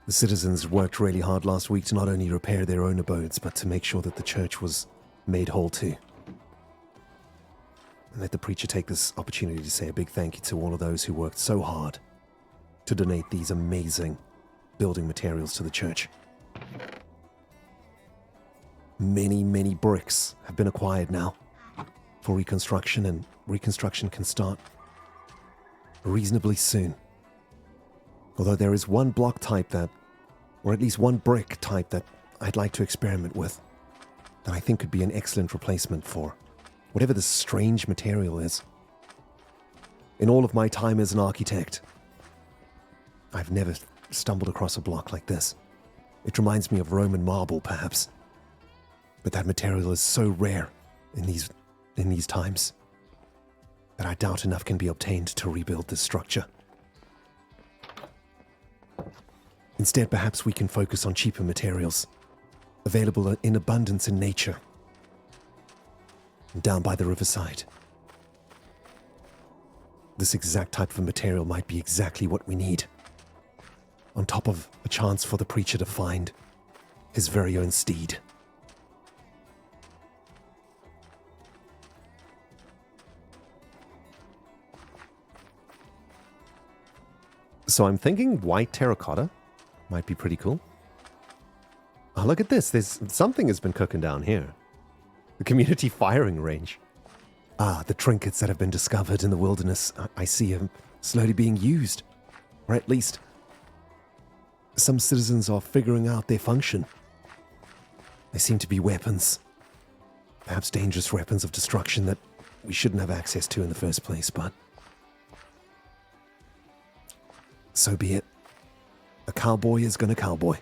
The citizens worked really hard last week to not only repair their own abodes, but to make sure that the church was made whole too. And let the preacher take this opportunity to say a big thank you to all of those who worked so hard to donate these amazing building materials to the church. Many, many bricks have been acquired now for reconstruction, and reconstruction can start reasonably soon. Although there is one block type that, or at least one brick type that I'd like to experiment with, that I think could be an excellent replacement for Whatever this strange material is. In all of my time as an architect, I've never stumbled across a block like this. It reminds me of Roman marble, perhaps. But that material is so rare in these times that I doubt enough can be obtained to rebuild this structure. Instead, perhaps we can focus on cheaper materials, available in abundance in nature, down by the riverside. This exact type of material might be exactly what we need, on top of a chance for the preacher to find his very own steed. So I'm thinking white terracotta might be pretty cool. Oh, look at this. There's something has been cooking down here. The community firing range. Ah, the trinkets that have been discovered in the wilderness, I see them slowly being used. Or at least, some citizens are figuring out their function. They seem to be weapons. Perhaps dangerous weapons of destruction that we shouldn't have access to in the first place, but so be it. A cowboy is gonna cowboy.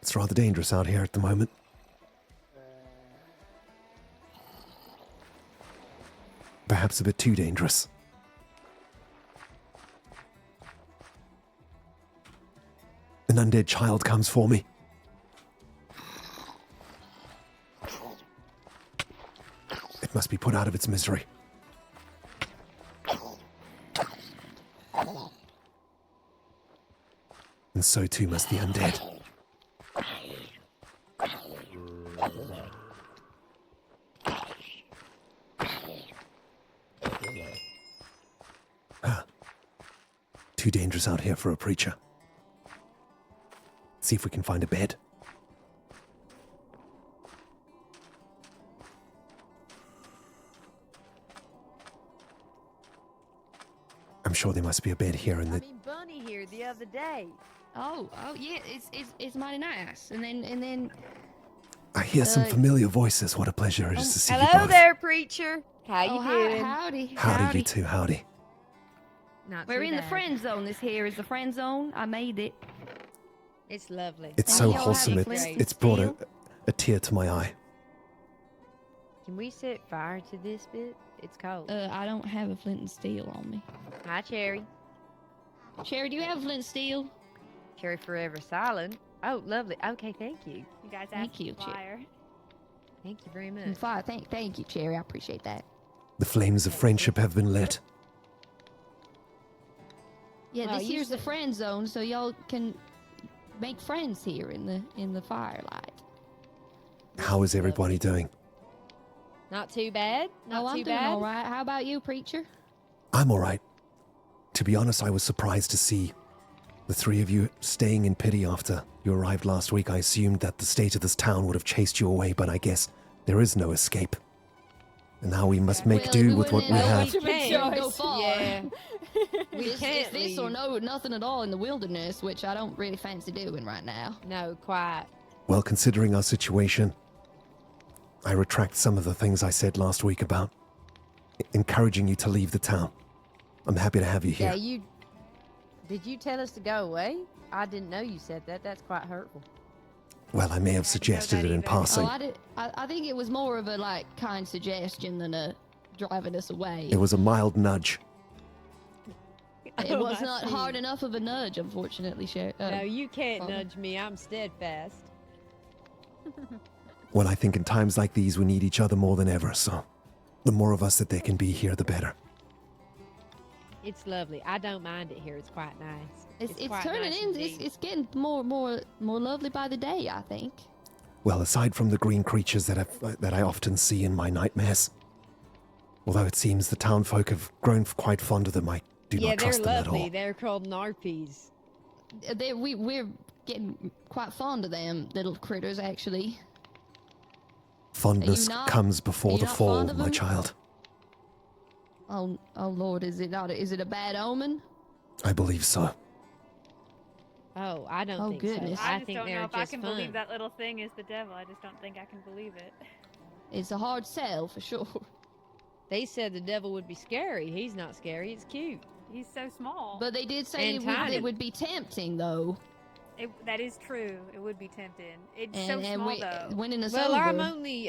It's rather dangerous out here at the moment. Perhaps a bit too dangerous. An undead child comes for me. It must be put out of its misery. And so too must the undead. Too dangerous out here for a preacher. See if we can find a bed. I'm sure there must be a bed here in the... I mean, Bunny here the other day. Oh, yeah, it's mighty nice. And then I hear some familiar voices. What a pleasure it is to see you Hello both. there, preacher. How you hi, doing? howdy. Howdy, you two, howdy. Not We're too in the bad. friend zone. This here is the friend zone. I made it. It's lovely. It's And so y'all have wholesome. any It's, flint it's brought steel? a tear to my eye. Can we set fire to this bit? It's cold. I don't have a flint and steel on me. Hi, Cherry. Cherry, do you have a flint and steel? Cherry forever silent. Oh, lovely. Okay, thank you. You guys Thank asked you, for Chip. fire. Thank you very much. And fire. Thank you, Cherry. I appreciate that. The flames of friendship have been lit. Yeah, Well, this you here's the said- friend zone, so y'all can make friends here in the firelight. How is everybody doing? Not too bad. Not Oh, I'm too doing bad. all right. How about you, preacher? I'm all right. To be honest, I was surprised to see the three of you staying in pity after you arrived last week. I assumed that the state of this town would have chased you away, but I guess there is no escape. And now we must make Well, do we with what wouldn't we have have. to make sure to go Choice, far. yeah. We It's can't this or leave. no nothing at all in the wilderness, which I don't really fancy doing right now. No, quiet. Well, considering our situation, I retract some of the things I said last week about encouraging you to leave the town. I'm happy to have you here. Yeah, Did you tell us to go away? I didn't know you said that. That's quite hurtful. Well, I may have I didn't know suggested that it in either. passing. I think it was more of a kind suggestion than a driving us away. It was a mild nudge. It Oh, was I not see. hard enough of a nudge, unfortunately, No, you can't Father. nudge me. I'm steadfast. Well, I think in times like these, we need each other more than ever, so the more of us that there can be here, the better. It's lovely. I don't mind it here. It's quite nice. It's quite turning nice in. indeed. It's getting more lovely by the day, I think. Well, aside from the green creatures that I often see in my nightmares, although it seems the town folk have grown quite fond of them, I do yeah, not they're trust them at lovely. all. They're called narpies. We're getting quite fond of them little critters, actually. Fondness not- comes are before you the not fall, fond of my them? child. Oh Lord, is it not? Is it a bad omen? I believe so. Oh, I don't Oh, think goodness. so. I I just think don't they're know if I just can fun. believe that little thing is the devil. I just don't think I can believe it. It's a hard sell for sure. They said the devil would be scary. He's not scary. It's cute. He's so small. But they did say And it tiny. would be tempting, though. That is true. It would be tempting. It's And, so small, though. when in a Well, sober,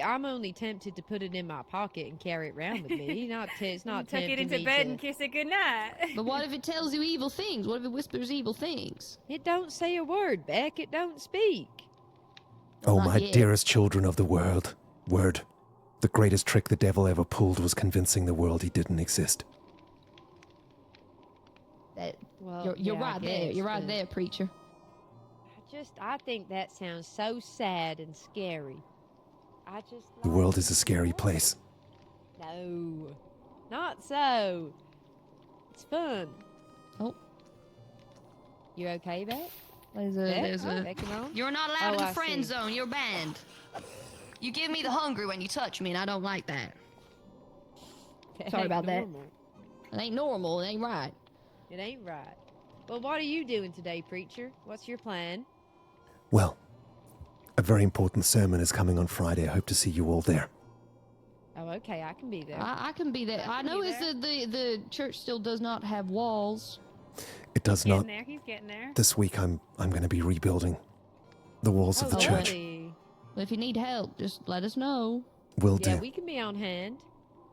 I'm only tempted to put it in my pocket and carry it around with me. It's not Tuck it tempting into me bed to- and kiss it goodnight. But what if it tells you evil things? What if it whispers evil things? It don't say a word, Beck. It don't speak. Oh, Not my yet. dearest children of the world. Word. The greatest trick the devil ever pulled was convincing the world he didn't exist. That Well, you're yeah, I right there. guess, You're right but there, preacher. I think that sounds so sad and scary. The world is a scary place. No, not so. It's fun. Oh. You okay, Beck? There's a. Beck and Ron? You're not allowed Oh, in I the friend see. zone. You're banned. You give me the hungry when you touch me, and I don't like that. Sorry about that. Normal. It ain't normal. It ain't right. It ain't right. Well, what are you doing today, preacher? What's your plan? Well, a very important sermon is coming on Friday. I hope to see you all there. Oh, okay, I can be there. I can be there. I I can know be is that the church still does not have walls. It does Getting not. there. He's getting there. This week I'm going to be rebuilding the walls of the church. lovely. But if you need help, just let us know. Will Yeah, do. we can be on hand.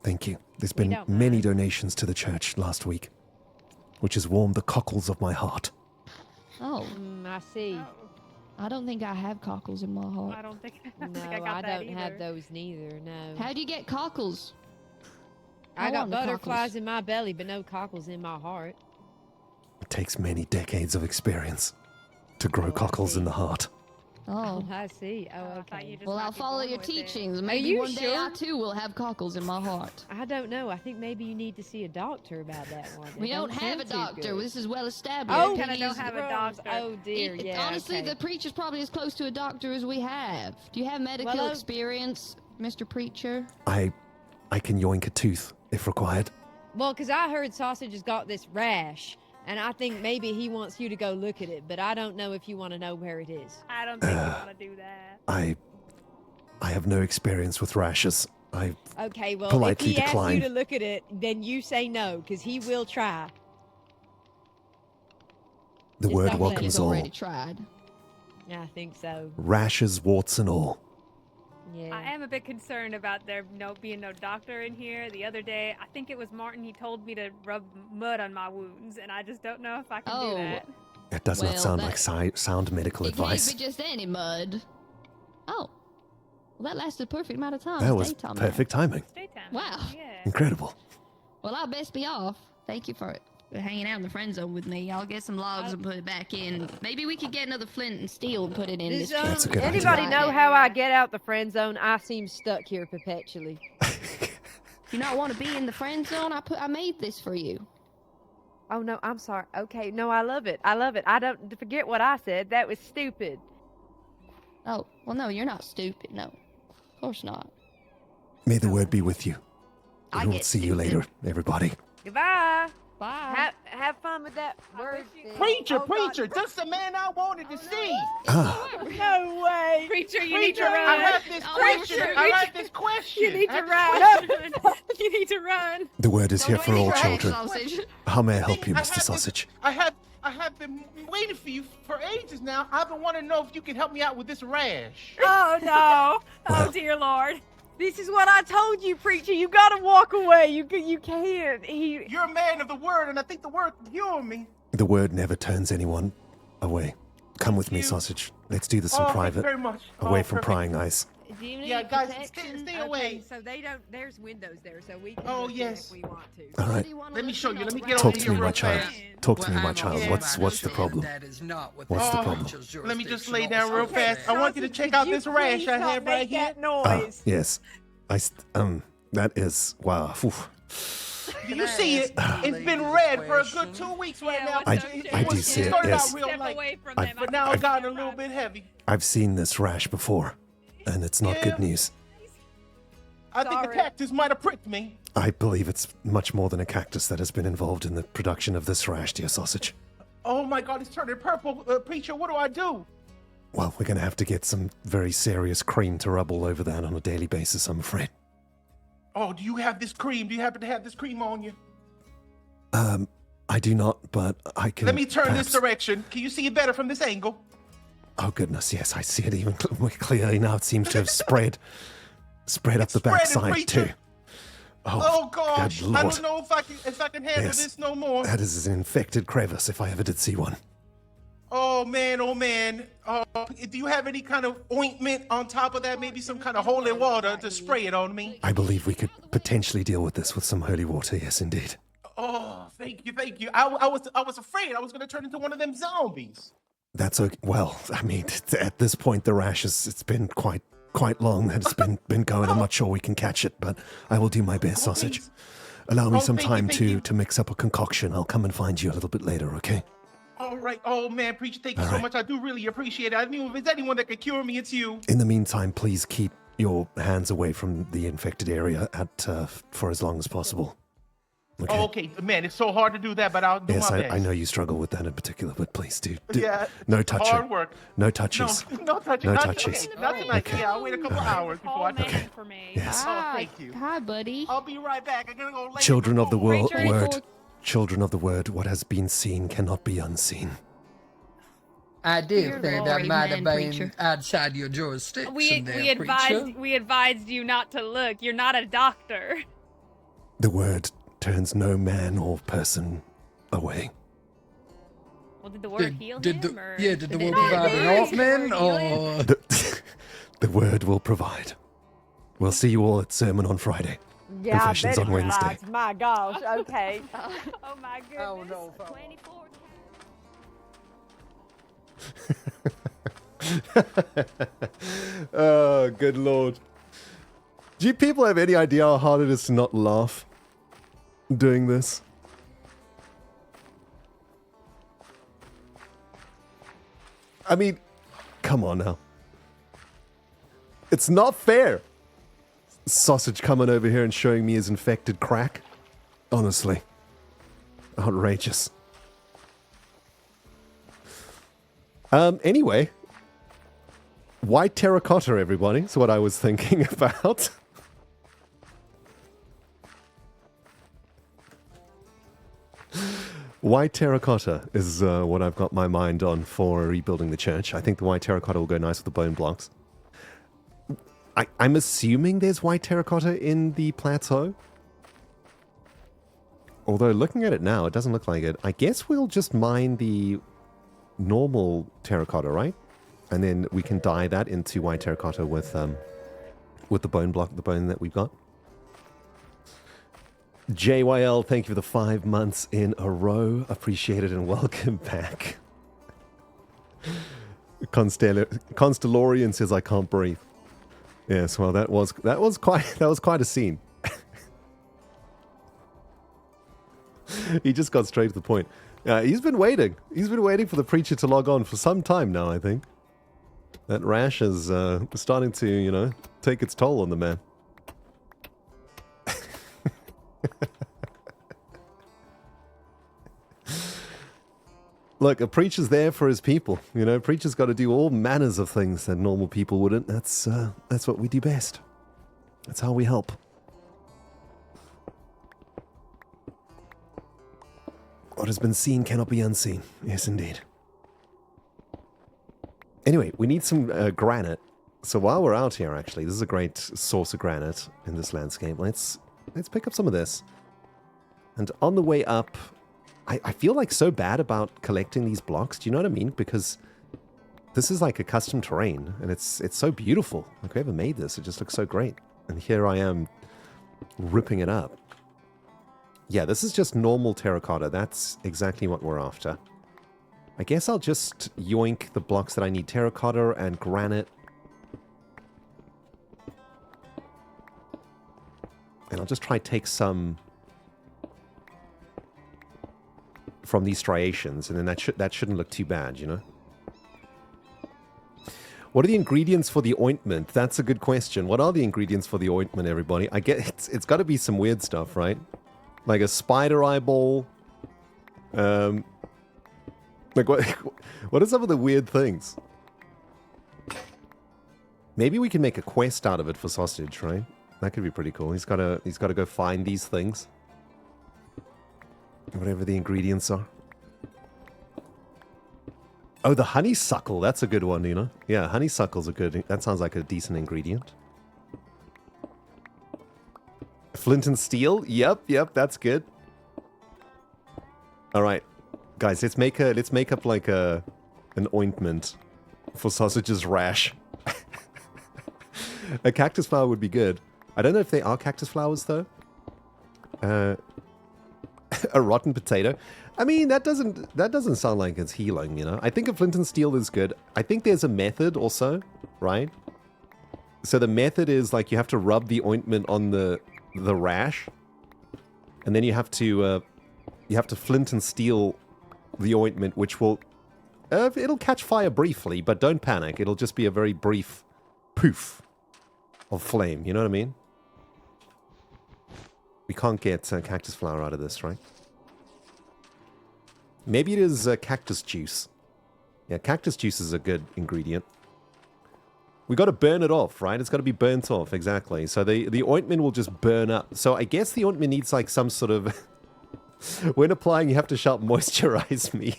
Thank you. There's We been don't many mind. donations to the church last week, which has warmed the cockles of my heart. Oh, I see. Oh, I don't think I have cockles in my I heart. don't think, No, I got I that don't have either. those neither. No. How do you get cockles? I got want the butterflies cockles. in my belly, but no cockles in my heart. It takes many decades of experience to grow Oh, I cockles in see. the heart. Oh. I see. Oh, I thought okay. you just Well, might I'll be follow born your with it. teachings. Maybe you one day I sure? too will have cockles in my heart. I don't know. I think maybe you need to see a doctor about that one. It We don't have a sound too doctor. good. This is well established. Oh, kinda don't he's have a gross. doctor. Oh dear, yeah. Honestly, okay. the preacher's probably as close to a doctor as we have. Do you have medical Well, experience, Mr. Preacher? I can yoink a tooth if required. Well, because I heard Sausage has got this rash, and I think maybe he wants you to go look at it, but I don't know if you want to know where it is. I don't think I want to do that. I have no experience with rashes. Okay, well, Politely if he decline. asks you to look at it, then you say no, because he will try. The Just word don't let welcomes He's all. already tried. I think so. Rashes, warts, and all. Yeah. I am a bit concerned about there being no doctor in here. The other day, I think it was Martin, he told me to rub mud on my wounds, and I just don't know if I can Oh. do that. It does not Well, sound that- like sound medical It advice. can't be just any mud. Oh. Well, that lasted a perfect amount of time. That It's was daytime now. perfect timing. It's daytime. Wow. Yeah. Incredible. Well, I'll best be off. Thank you for hanging out in the friend zone with me. I'll get some logs and put it back in. Maybe we could get another flint and steel and put it in this. That's a good idea. anybody know how I get out the friend zone? I seem stuck here perpetually. You not want to be in the friend zone? I made this for you. Oh no, I'm sorry. Okay, no, I love it. I love it. I don't forget what I said. That was stupid. Oh, well, no, you're not stupid. No, of course not. May the word be with you. I We will get see you stupid. later, everybody. Goodbye. Bye. Have fun with that word. thing. Preacher, Oh, God. preacher, just the man I wanted to see. Ah, No way. Preacher, you need to Preacher, I run. have this Oh, question. preacher, I have this question. You need I to have this run. You need to run. the word is here for all children. Sausage. How may I help you, I Mr. have this- Sausage? I have been waiting for you for ages now. I've been wanting to know if you can help me out with this rash. Oh no. Well. Oh dear Lord. This is what I told you, preacher. You gotta walk away. You can't. You're a man of the word, and I think the word can cure me. The word never turns anyone away. Come with me, you. Sausage. Let's do this in Thank you private, very much. away Oh, from perfect. prying eyes. Do you need Yeah, guys, protection? stay away. So they don't. There's windows there, so we can. Oh, look in yes. If we want to. All right. Let me show you. Let me get Talk over to here me, my real child. fast. Talk to me, Well, my I'm child. okay, What's but I the understand problem? That is not What's within the problem? preacher's Let me just jurisdiction lay down real also. fast. I want you to check out this rash I have right here. Ah, yes. That is wow. Phew. Do you see it? It's been red for a good 2 weeks right now. what's I- up, I Jay? do see it, started yes. out real Step light, away from I've- them. but now it's gotten a little bit heavy. I've seen this rash before, and it's not good Yeah. news. I think the Sorry. cactus might have pricked me. I believe it's much more than a cactus that has been involved in the production of this rash, dear Sausage. Oh my God, it's turning purple. Preacher, what do I do? Well, we're going to have to get some very serious cream to rub all over that on a daily basis, I'm afraid. Oh, do you have this cream? Do you happen to have this cream on you? I do not, but I can... Let me turn perhaps... this direction. Can you see it better from this angle? Oh, goodness, yes, I see it even more clearly now. It seems to have spread up the backside, preacher. too. Oh gosh, good I Lord. don't know if I can handle Yes. this no more. That is an infected crevice, if I ever did see one. Oh man, oh man. Do you have any kind of ointment on top of that? Maybe some kind of holy water to spray it on me? I believe we could potentially deal with this with some holy water, yes, indeed. Oh, thank you, thank you. I was afraid I was going to turn into one of them zombies. That's okay. Well, I mean, at this point, the rash it's been quite long that it's been going. I'm not sure we can catch it, but I will do my best, Sausage. Allow me some time to mix up a concoction. I'll come and find you a little bit later, okay? All right. Oh man, Preacher, thank you so much. I do really appreciate it. I knew if there's anyone that could cure me, it's you. In the meantime, please keep your hands away from the infected area for as long as possible. Okay. Oh, okay, man, it's so hard to do that, but I'll do Yes, my best. I know you struggle with that in particular, but please do. Yeah, No it's touching. hard work. No touches. No touching. No Not, touches. Okay, not tonight. Okay. Yeah, I'll wait a couple hours before I Call touch man it. for me. Yes. Oh, thank you. Hi, buddy. I'll be right back. I'm gonna go lay Children of the world. word. Children of the word. What has been seen cannot be unseen. I did You're think the that right might man, have been preacher. outside your jurisdiction there, preacher. We advised you not to look. You're not a doctor. The word turns no man or person away. Well, did the word heal Did him? the Or... yeah? Did the Did word it provide an really? ointment or? The word will provide. We'll see you all at sermon on Friday. Yeah, I Confessions bet on it Wednesday. provides. My gosh, okay. Oh my goodness. Oh no! 24. Oh, good lord. Do you people have any idea how hard it is to not laugh doing this? I mean, come on now. It's not fair. Sausage coming over here and showing me his infected crack. Honestly. Outrageous. Anyway. White terracotta, everybody. That's what I was thinking about. White terracotta is what I've got my mind on for rebuilding the church. I think the white terracotta will go nice with the bone blocks. I'm assuming there's white terracotta in the plateau. Although looking at it now, it doesn't look like it. I guess we'll just mine the normal terracotta, right? And then we can dye that into white terracotta with the bone block, the bone that we've got. JYL, thank you for the 5 months in a row. Appreciate it and welcome back. Constellorian says I can't breathe. Yes, well that was quite a scene. He just got straight to the point. He's been waiting. He's been waiting for the preacher to log on for some time now, I think. That rash is starting to, take its toll on the man. Look, a preacher's there for his people. A preacher's got to do all manners of things that normal people wouldn't. That's what we do best. That's how we help. What has been seen cannot be unseen. Yes, indeed. Anyway, we need some granite. So while we're out here, actually, this is a great source of granite in this landscape. Let's pick up some of this. And on the way up, I feel like so bad about collecting these blocks. Do you know what I mean? Because this is like a custom terrain, and it's so beautiful. Like, whoever made this, it just looks so great. And here I am ripping it up. Yeah, this is just normal terracotta. That's exactly what we're after. I guess I'll just yoink the blocks that I need. Terracotta and granite. And I'll just try to take some from these striations, and then that shouldn't look too bad, What are the ingredients for the ointment? That's a good question. What are the ingredients for the ointment, everybody? I get it's got to be some weird stuff, right? Like a spider eyeball. Like, what are some of the weird things? Maybe we can make a quest out of it for Sausage, right? That could be pretty cool. He's gotta go find these things. Whatever the ingredients are. Oh, the honeysuckle. That's a good one, you know? Yeah, honeysuckle's a good... That sounds like a decent ingredient. Flint and steel? Yep, that's good. Alright. Guys, let's make up like an ointment for Sausage's rash. A cactus flower would be good. I don't know if they are cactus flowers, though. A rotten potato. I mean, that doesn't sound like it's healing, you know? I think a flint and steel is good. I think there's a method also, right? So the method is, like, you have to rub the ointment on the rash. And then you have to flint and steel the ointment, which will... it'll catch fire briefly, but don't panic. It'll just be a very brief poof of flame, you know what I mean? We can't get cactus flower out of this, right? Maybe it is cactus juice. Yeah, cactus juice is a good ingredient. We got to burn it off, right? It's got to be burnt off, exactly. So the ointment will just burn up. So I guess the ointment needs like some sort of... When applying, you have to shout, moisturize me.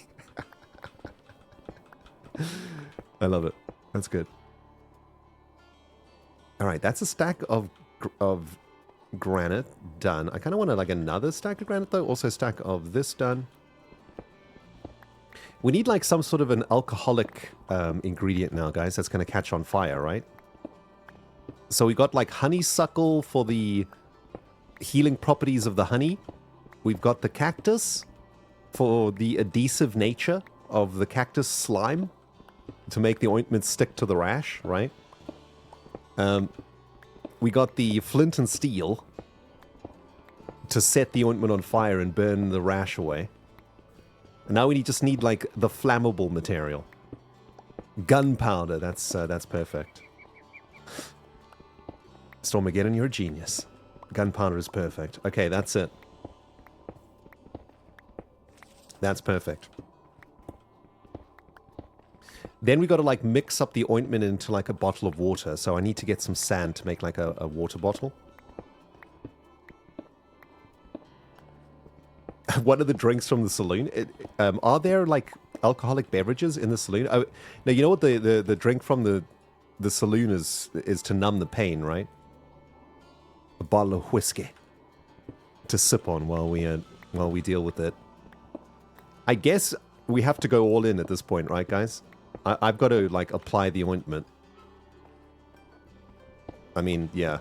I love it. That's good. All right, that's a stack of granite done. I kind of want like another stack of granite though. Also a stack of this done. We need like some sort of an alcoholic ingredient now, guys. That's going to catch on fire, right? So we got like honeysuckle for the healing properties of the honey. We've got the cactus for the adhesive nature of the cactus slime to make the ointment stick to the rash, right? We got the flint and steel to set the ointment on fire and burn the rash away. And now we just need like the flammable material. Gunpowder, that's perfect. Stormageddon, you're a genius. Gunpowder is perfect. Okay, that's it. That's perfect. Then we got to like mix up the ointment into like a bottle of water. So I need to get some sand to make like a water bottle. One of the drinks from the saloon. Are there like alcoholic beverages in the saloon? Oh, now you know what the drink from the saloon is to numb the pain, right? A bottle of whiskey to sip on while we deal with it. I guess we have to go all in at this point, right, guys? I've got to, like, apply the ointment. I mean, yeah.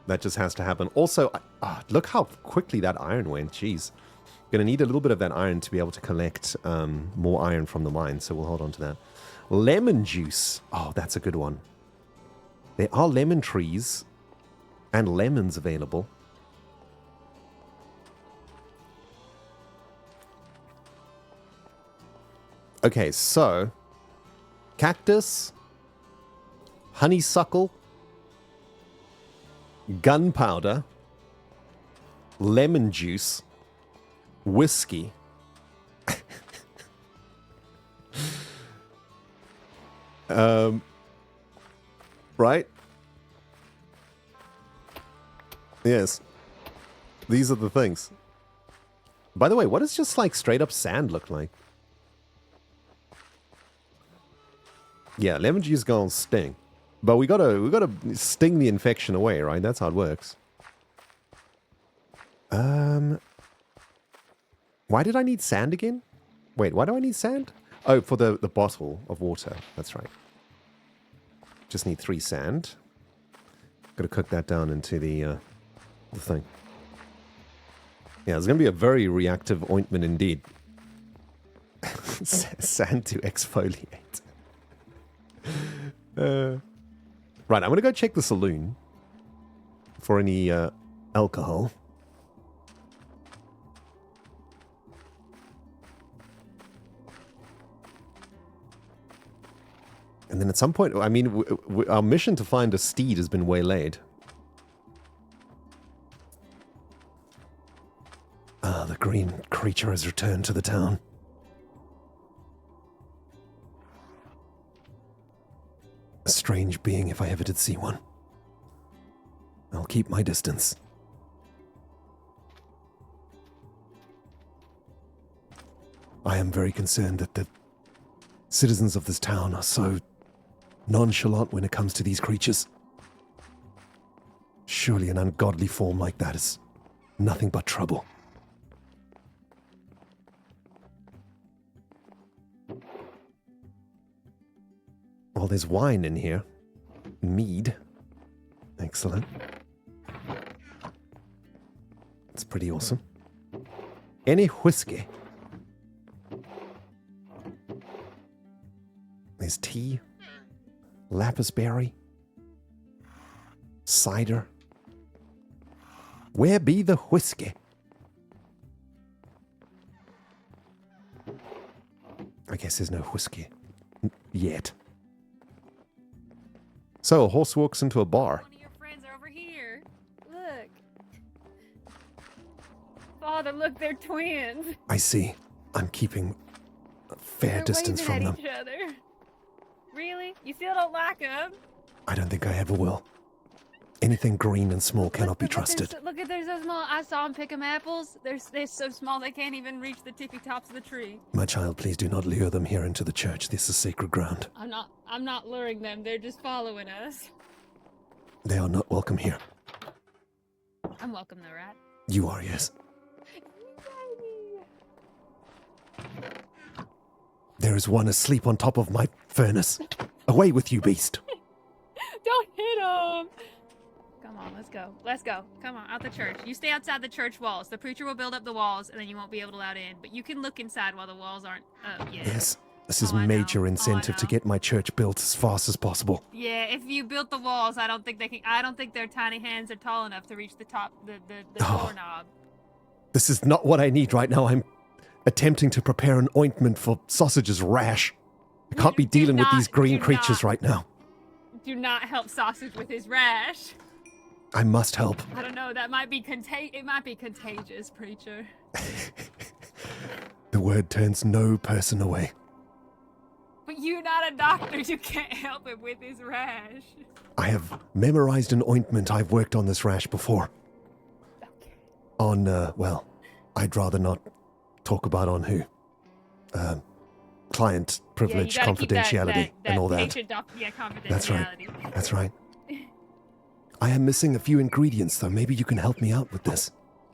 That just has to happen. Also, look how quickly that iron went. Jeez. Gonna need a little bit of that iron to be able to collect more iron from the mine, so we'll hold on to that. Lemon juice. Oh, that's a good one. There are lemon trees and lemons available. Okay, so cactus, honeysuckle, gunpowder, lemon juice, whiskey, right? Yes. These are the things. By the way, what does just like straight up sand look like? Yeah, lemon juice gonna sting. But we gotta sting the infection away, right? That's how it works. Why did I need sand again? Wait, why do I need sand? Oh, for the bottle of water. That's right. Just need 3 sand. Gotta cook that down into the thing. Yeah, it's gonna be a very reactive ointment indeed. Sand to exfoliate. Right, I'm gonna go check the saloon for any alcohol. And then at some point, I mean, our mission to find a steed has been waylaid. Ah, the green creature has returned to the town. strange being if I ever did see one. I'll keep my distance. I am very concerned that the citizens of this town are so nonchalant when it comes to these creatures. Surely an ungodly form like that is nothing but trouble. Well, there's wine in here. Mead. Excellent. It's pretty awesome. Any whiskey? There's tea. Lapis berry. Cider. Where be the whiskey? I guess there's no whiskey yet. So, a horse walks into a bar. One of your friends are over here. Look. Father, look, they're twins. I see. I'm keeping a fair They're distance from waving them. at each other. Really? You still don't like them? I don't think I ever will. Anything green and small cannot be trusted. Look at they're so small. I saw them pick them apples. They're so small they can't even reach the tippy tops of the tree. My child, please do not lure them here into the church. This is sacred ground. I'm not luring them. They're just following us. They are not welcome here. I'm welcome though, right? You are, yes. There is one asleep on top of my furnace. Away with you, beast. Don't hit him. Come on, let's go. Let's go. Come on, out the church. You stay outside the church walls. The preacher will build up the walls, and then you won't be able to let in. But you can look inside while the walls aren't up yet. Yes, this is Oh, I know. major Oh, I incentive to know. get my church built as fast as possible. Yeah, if you built the walls, I don't think they can. I don't think their tiny hands are tall enough to reach the top, the Oh. doorknob. This is not what I need right now. I'm attempting to prepare an ointment for Sausage's rash. I can't be Do dealing with not- these green do creatures not. right now. Do not help Sausage with his rash. I must help. I don't know. That might be It might be contagious, preacher. The word turns no person away. But you're not a doctor. You can't help him with his rash. I have memorized an ointment. I've worked on this rash before. Okay. On, well, I'd rather not talk about on who. Client privilege, yeah, you gotta keep confidentiality, and all that. patient confidentiality. That's right. That's right. I am missing a few ingredients, though. Maybe you can help me out with this.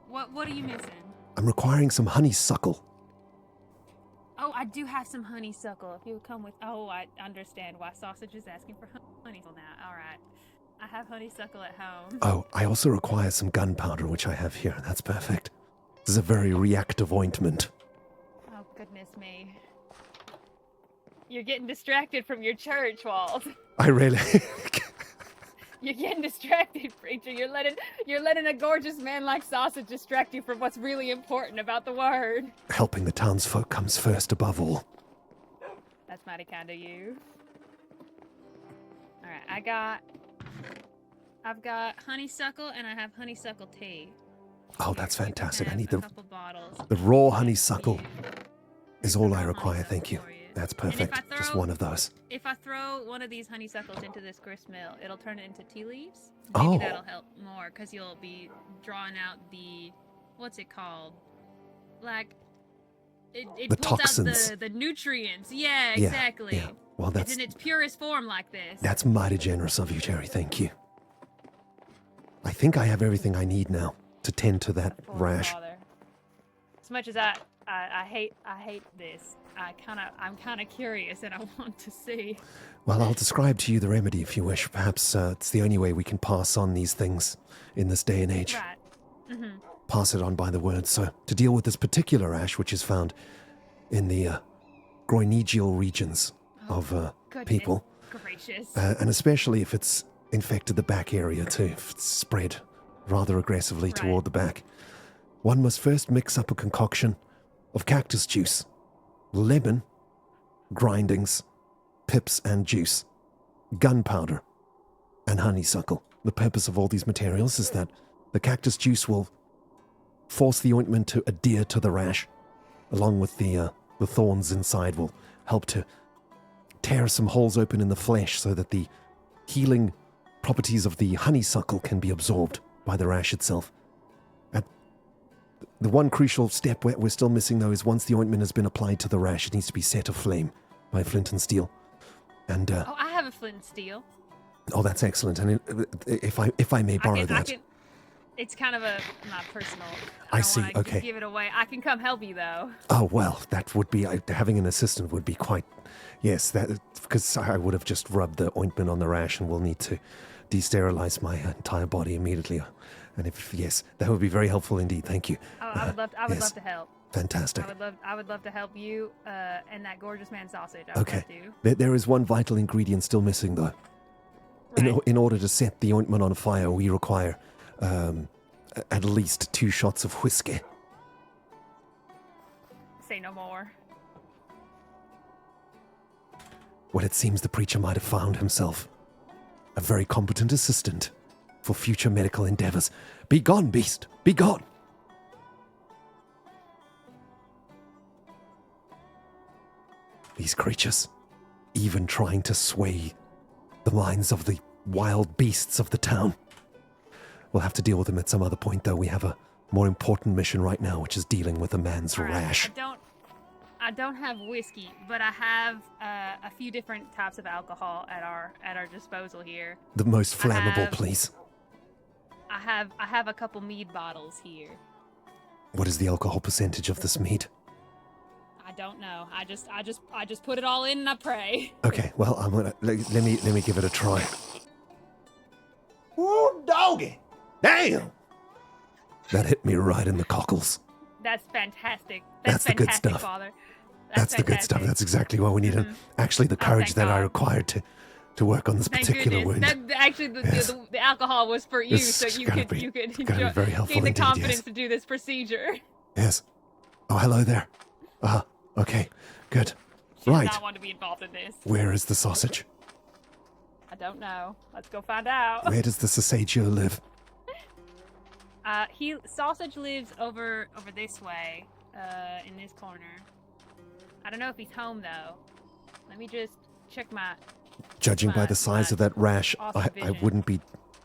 What are you missing? I'm requiring some honeysuckle. Oh, I do have some honeysuckle. If you would come with... Oh, I understand why Sausage is asking for honeysuckle now. All right. I have honeysuckle at home. Oh, I also require some gunpowder, which I have here. That's perfect. This is a very reactive ointment. Oh, goodness me. You're getting distracted from your church, Walt. I really... You're getting distracted, preacher. You're letting a gorgeous man like Sausage distract you from what's really important about the word. Helping the townsfolk comes first above all. That's mighty kind of you. All right, I've got honeysuckle and I have honeysuckle tea. Oh, that's Here, you can fantastic. I have need a the couple bottles. raw honeysuckle. Here's Is all some I raw require, honeysuckle thank you. for That's And if perfect. I Just throw- one of those. If I throw one of these honeysuckles into this grist mill, it'll turn it into tea leaves. Maybe Oh. that'll help more, because you'll be drawing out the... What's it called? Like... It The pulls toxins. out the nutrients. Yeah, Yeah, exactly. yeah. Well, It's that's in its purest form like this. that's mighty generous of you, Jerry. Thank you. I think I have everything I need now to tend to that Poor rash. father. As much as I hate this, I'm kind of curious and I want to see. Well, I'll describe to you the remedy if you wish. Perhaps it's the only way we can pass on these things in this day and age. Right. Mm-hmm. Pass it on by the word. So, to deal with this particular rash, which is found in the groinigeal regions of Goodness people, gracious. and especially if it's infected the back area too, if it's spread rather aggressively Right. toward the back, one must first mix up a concoction of cactus juice, lemon, grindings, pips and juice, gunpowder, and honeysuckle. The purpose of all these materials is that the cactus juice will force the ointment to adhere to the rash, along with the thorns inside will help to tear some holes open in the flesh so that the healing properties of the honeysuckle can be absorbed by the rash itself. The one crucial step we're still missing, though, is once the ointment has been applied to the rash, it needs to be set aflame by flint and steel. And Oh, I have a flint and steel. oh, that's excellent. And if I may borrow that. It's kind of a not personal. I don't see, wanna okay. Give it away. I can come help you though. Oh, well, that would be, having an assistant would be quite, yes, that, because I would have just rubbed the ointment on the rash and we'll need to desterilize my entire body immediately. And yes, that would be very helpful indeed. Thank you. Oh, I would love to help. Fantastic. I would love to help you and that gorgeous man sausage. Okay. Love to. There is one vital ingredient still missing, though. Right. In order to set the ointment on fire, we require at least 2 shots of whiskey. Say no more. Well, it seems the preacher might have found himself a very competent assistant for future medical endeavors. Be gone, beast! Be gone! These creatures, even trying to sway the minds of the wild beasts of the town. We'll have to deal with them at some other point, though. We have a more important mission right now, which is dealing with a man's All right, rash. I don't have whiskey, but I have a few different types of alcohol at our disposal here. The most I flammable, have- please. I have a couple mead bottles here. What is the alcohol percentage of this mead? I don't know. I just put it all in and I pray. Okay, well, I'm gonna let me give it a try. Ooh, doggy. Damn. That hit me right in the cockles. That's fantastic. That's the good fantastic, stuff. Father. That's the good stuff. fantastic. That's exactly what we need. And actually, the Oh, courage thank that I God. required to work on this Thank particular goodness. wound. Actually, Yes. the alcohol was for you, This so is you gonna could be- you could it's gonna be very helpful gain the indeed, confidence yes. to do this procedure. Yes. Oh, hello there. Okay, good. She does Right. not want to be involved in this. Where is the sausage? I don't know. Let's go find out. Where does the Sausagio live? Sausage lives over this way, in this corner. I don't know if he's home though. Let me just check my. Judging by my- the size my of that rash, awesome I vision. wouldn't be.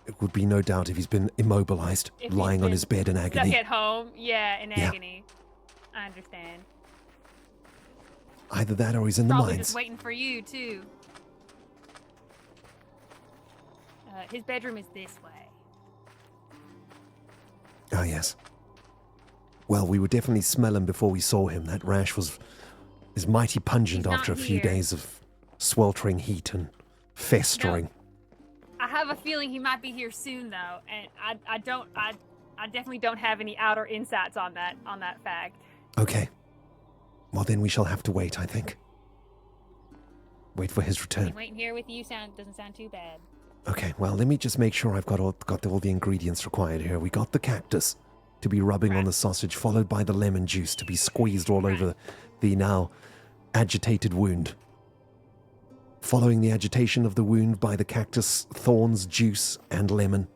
It would be no doubt if he's been immobilized, If he's lying on been his bed in Stuck agony. at home, yeah, in Yeah. agony. I understand. Either that or he's in the Probably mines. just waiting for you too. His bedroom is this way. Ah, yes. Well, we would definitely smell him before we saw him. That rash is mighty pungent He's not after a few here. days of sweltering heat and festering. I have a feeling he might be here soon though, and I definitely don't have any outer insights on that fact. Okay. Well, then we shall have to wait, I think. Wait for his return. Waiting here with you doesn't sound too bad. Okay, well, let me just make sure I've got all the ingredients required here. We got the cactus to be rubbing on Right. the sausage, followed by the lemon juice to be squeezed all over the now agitated wound. Following the agitation of the wound by the cactus, thorns, juice, and lemon,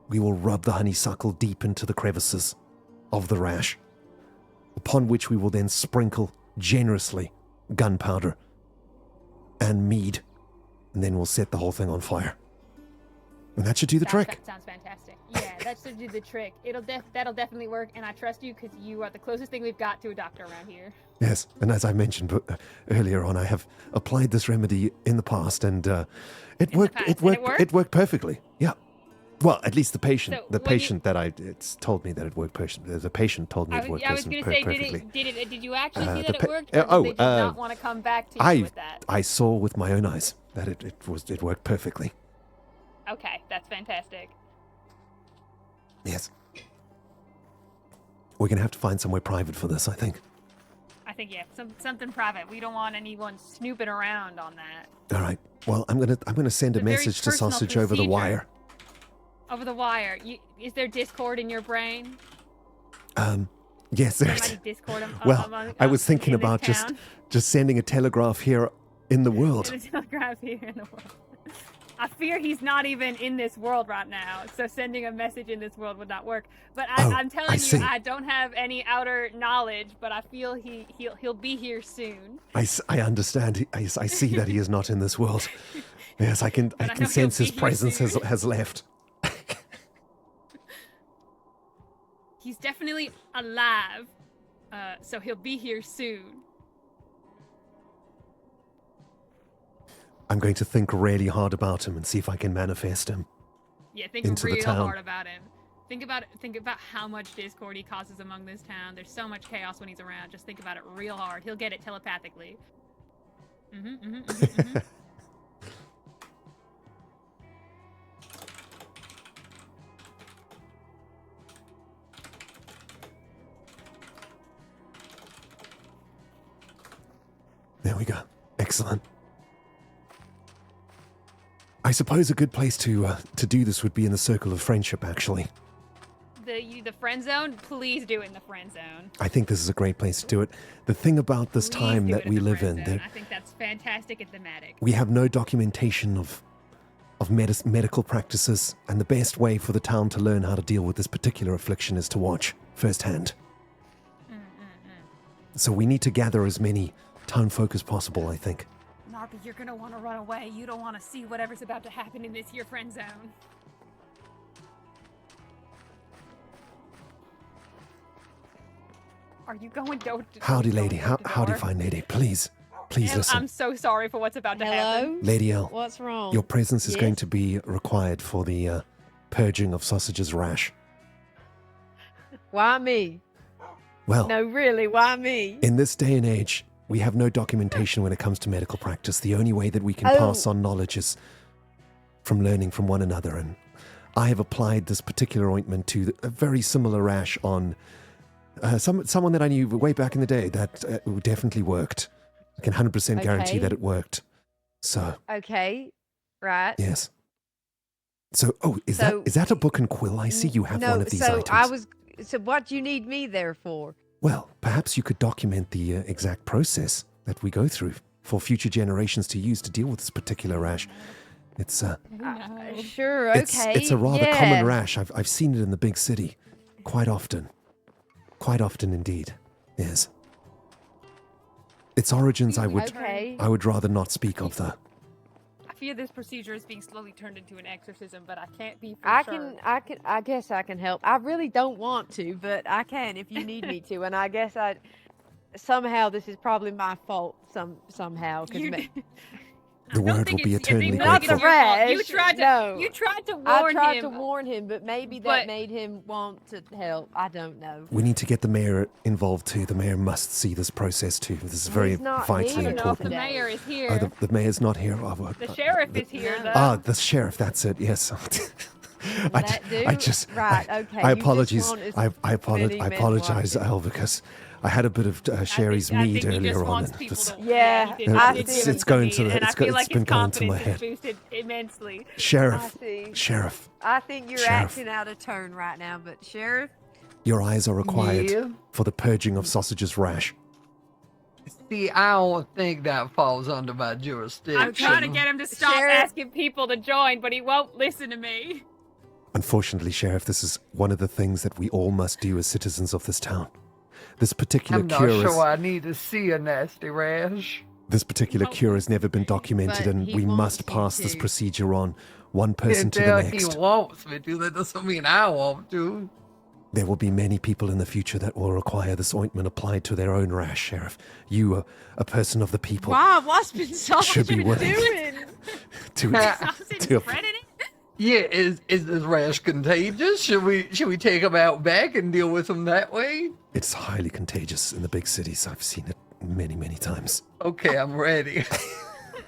we will rub the honeysuckle deep into the crevices of the rash, upon which we will then sprinkle generously gunpowder and mead, and then we'll set the whole thing on fire. And that should do the trick. Sounds fantastic. Yeah, that should do the trick. That'll definitely work, and I trust you because you are the closest thing we've got to a doctor around here. Yes, and as I mentioned earlier on, I have applied this remedy in the past, and it worked. past, It and it worked. worked? It worked perfectly. Yeah. Well, at least the patient. So the when you- patient it's told me that it worked. The patient told me it worked I was going to say, perfectly. did you actually see the that it pa- worked, or oh, did they just not want to come back to you with that? I saw with my own eyes that it worked perfectly. Okay, that's fantastic. Yes. We're gonna have to find somewhere private for this, I think. I think something private. We don't want anyone snooping around on that. All right. Well, I'm gonna send a It's a very message to personal Sausage over the procedure. wire. Over the wire. Is there Discord in your brain? Yes, There there's. might be Discord Well, I was thinking in this about town. just sending a telegraph here in the world. In the telegraph here in the world. I fear he's not even in this world right now, so sending a message in this world would not work. But I'm I telling see. you, I don't have any outer knowledge, but I feel he'll be here soon. I understand. I see that he is not in this world. Yes, I can But I know sense he'll his be here presence soon. has left. He's definitely alive, so he'll be here soon. I'm going to think really hard about him and see if I can manifest him. Yeah, think Into the real town. hard about him. Think about how much discord he causes among this town. There's so much chaos when he's around. Just think about it real hard. He'll get it telepathically. There we go. Excellent. I suppose a good place to do this would be in the circle of friendship, actually. The friend zone? Please do it in the friend zone. I think this is a great place to do it. The thing about this Please time do that it we the live friend in, zone. that I think that's fantastic and thematic. we have no documentation of medical practices, and the best way for the town to learn how to deal with this particular affliction is to watch firsthand. So we need to gather as many town folk as possible, I think. Narby, you're gonna want to run away. You don't want to see whatever's about to happen in this here friend zone. Are you going door to Howdy, door lady. to Howdy, door? fine lady. Please listen. I'm so sorry for what's about to happen. Hello? Lady L, What's wrong? your presence is going Yes? to be required for the purging of Sausage's rash. Why me? Well, No, really, why me? in this day and age, we have no documentation when it comes to medical practice. The only way that we can Oh. pass on knowledge is from learning from one another. And I have applied this particular ointment to a very similar rash on someone that I knew way back in the day that definitely worked. I can 100% guarantee Okay. that it worked. So, Okay, right. yes. So, is So- that a book and quill? I see you have no, one of these so items. So what do you need me there for? Well, perhaps you could document the exact process that we go through for future generations to use to deal with this particular rash. It's Sure, okay. it's a rather yeah. common rash. I've seen it in the big city quite often. Quite often indeed. Yes. Its origins I Okay. would rather not speak of though. I fear this procedure is being slowly turned into an exorcism, but I can't be for I sure. I guess I can help. I really don't want to, but I can if you need me to. And I guess somehow this is probably my fault somehow. 'Cause You- The I don't word think will be it's- I think eternally not Not the the grateful. rash. You rash. tried to. No. You tried to warn I tried him. to warn him, but maybe but- that made him want to help. I don't know. We need to get the mayor involved too. The mayor must see this process too. This is very He's not vitally I here. don't know if the important. mayor is here. Oh, the mayor's not here. Oh, well, The sheriff is here, though. the sheriff. That's it. Yes. I, that do? I just. Right, I, okay, I you just apologize. want us I many men apologize, watching. Al, because I had a bit of Sherry's I think mead he earlier just on. wants and people just- to, Yeah, he did I give see. him It's going mead, to the- and I it's feel go- like it's been his going to my confidence is head. boosted immensely. Sheriff, I see. Sheriff, I think you're Sheriff. acting out of turn right now, but Sheriff, your eyes are required Yeah. for the purging of Sausage's rash. See, I don't think that falls under my jurisdiction. I'm trying to get him to stop Sheriff- asking people to join, but he won't listen to me. Unfortunately, Sheriff, this is one of the things that we all must do as citizens of this town. This particular I'm not cure sure I need to see a nasty rash. this particular Well, cure has never been documented, but and he we wants must you pass this to. procedure on one person to the Until next. he wants me to, that doesn't mean I want to. There will be many people in the future that will require this ointment applied to their own rash, Sheriff. You, a person of the people, wow, what's been Sausage Should be been willing. doing? to Sausage to- spreading it? Yeah, is this rash contagious? Should we take him out back and deal with him that way? it's highly contagious in the big cities. I've seen it many, many times. Okay, I'm ready.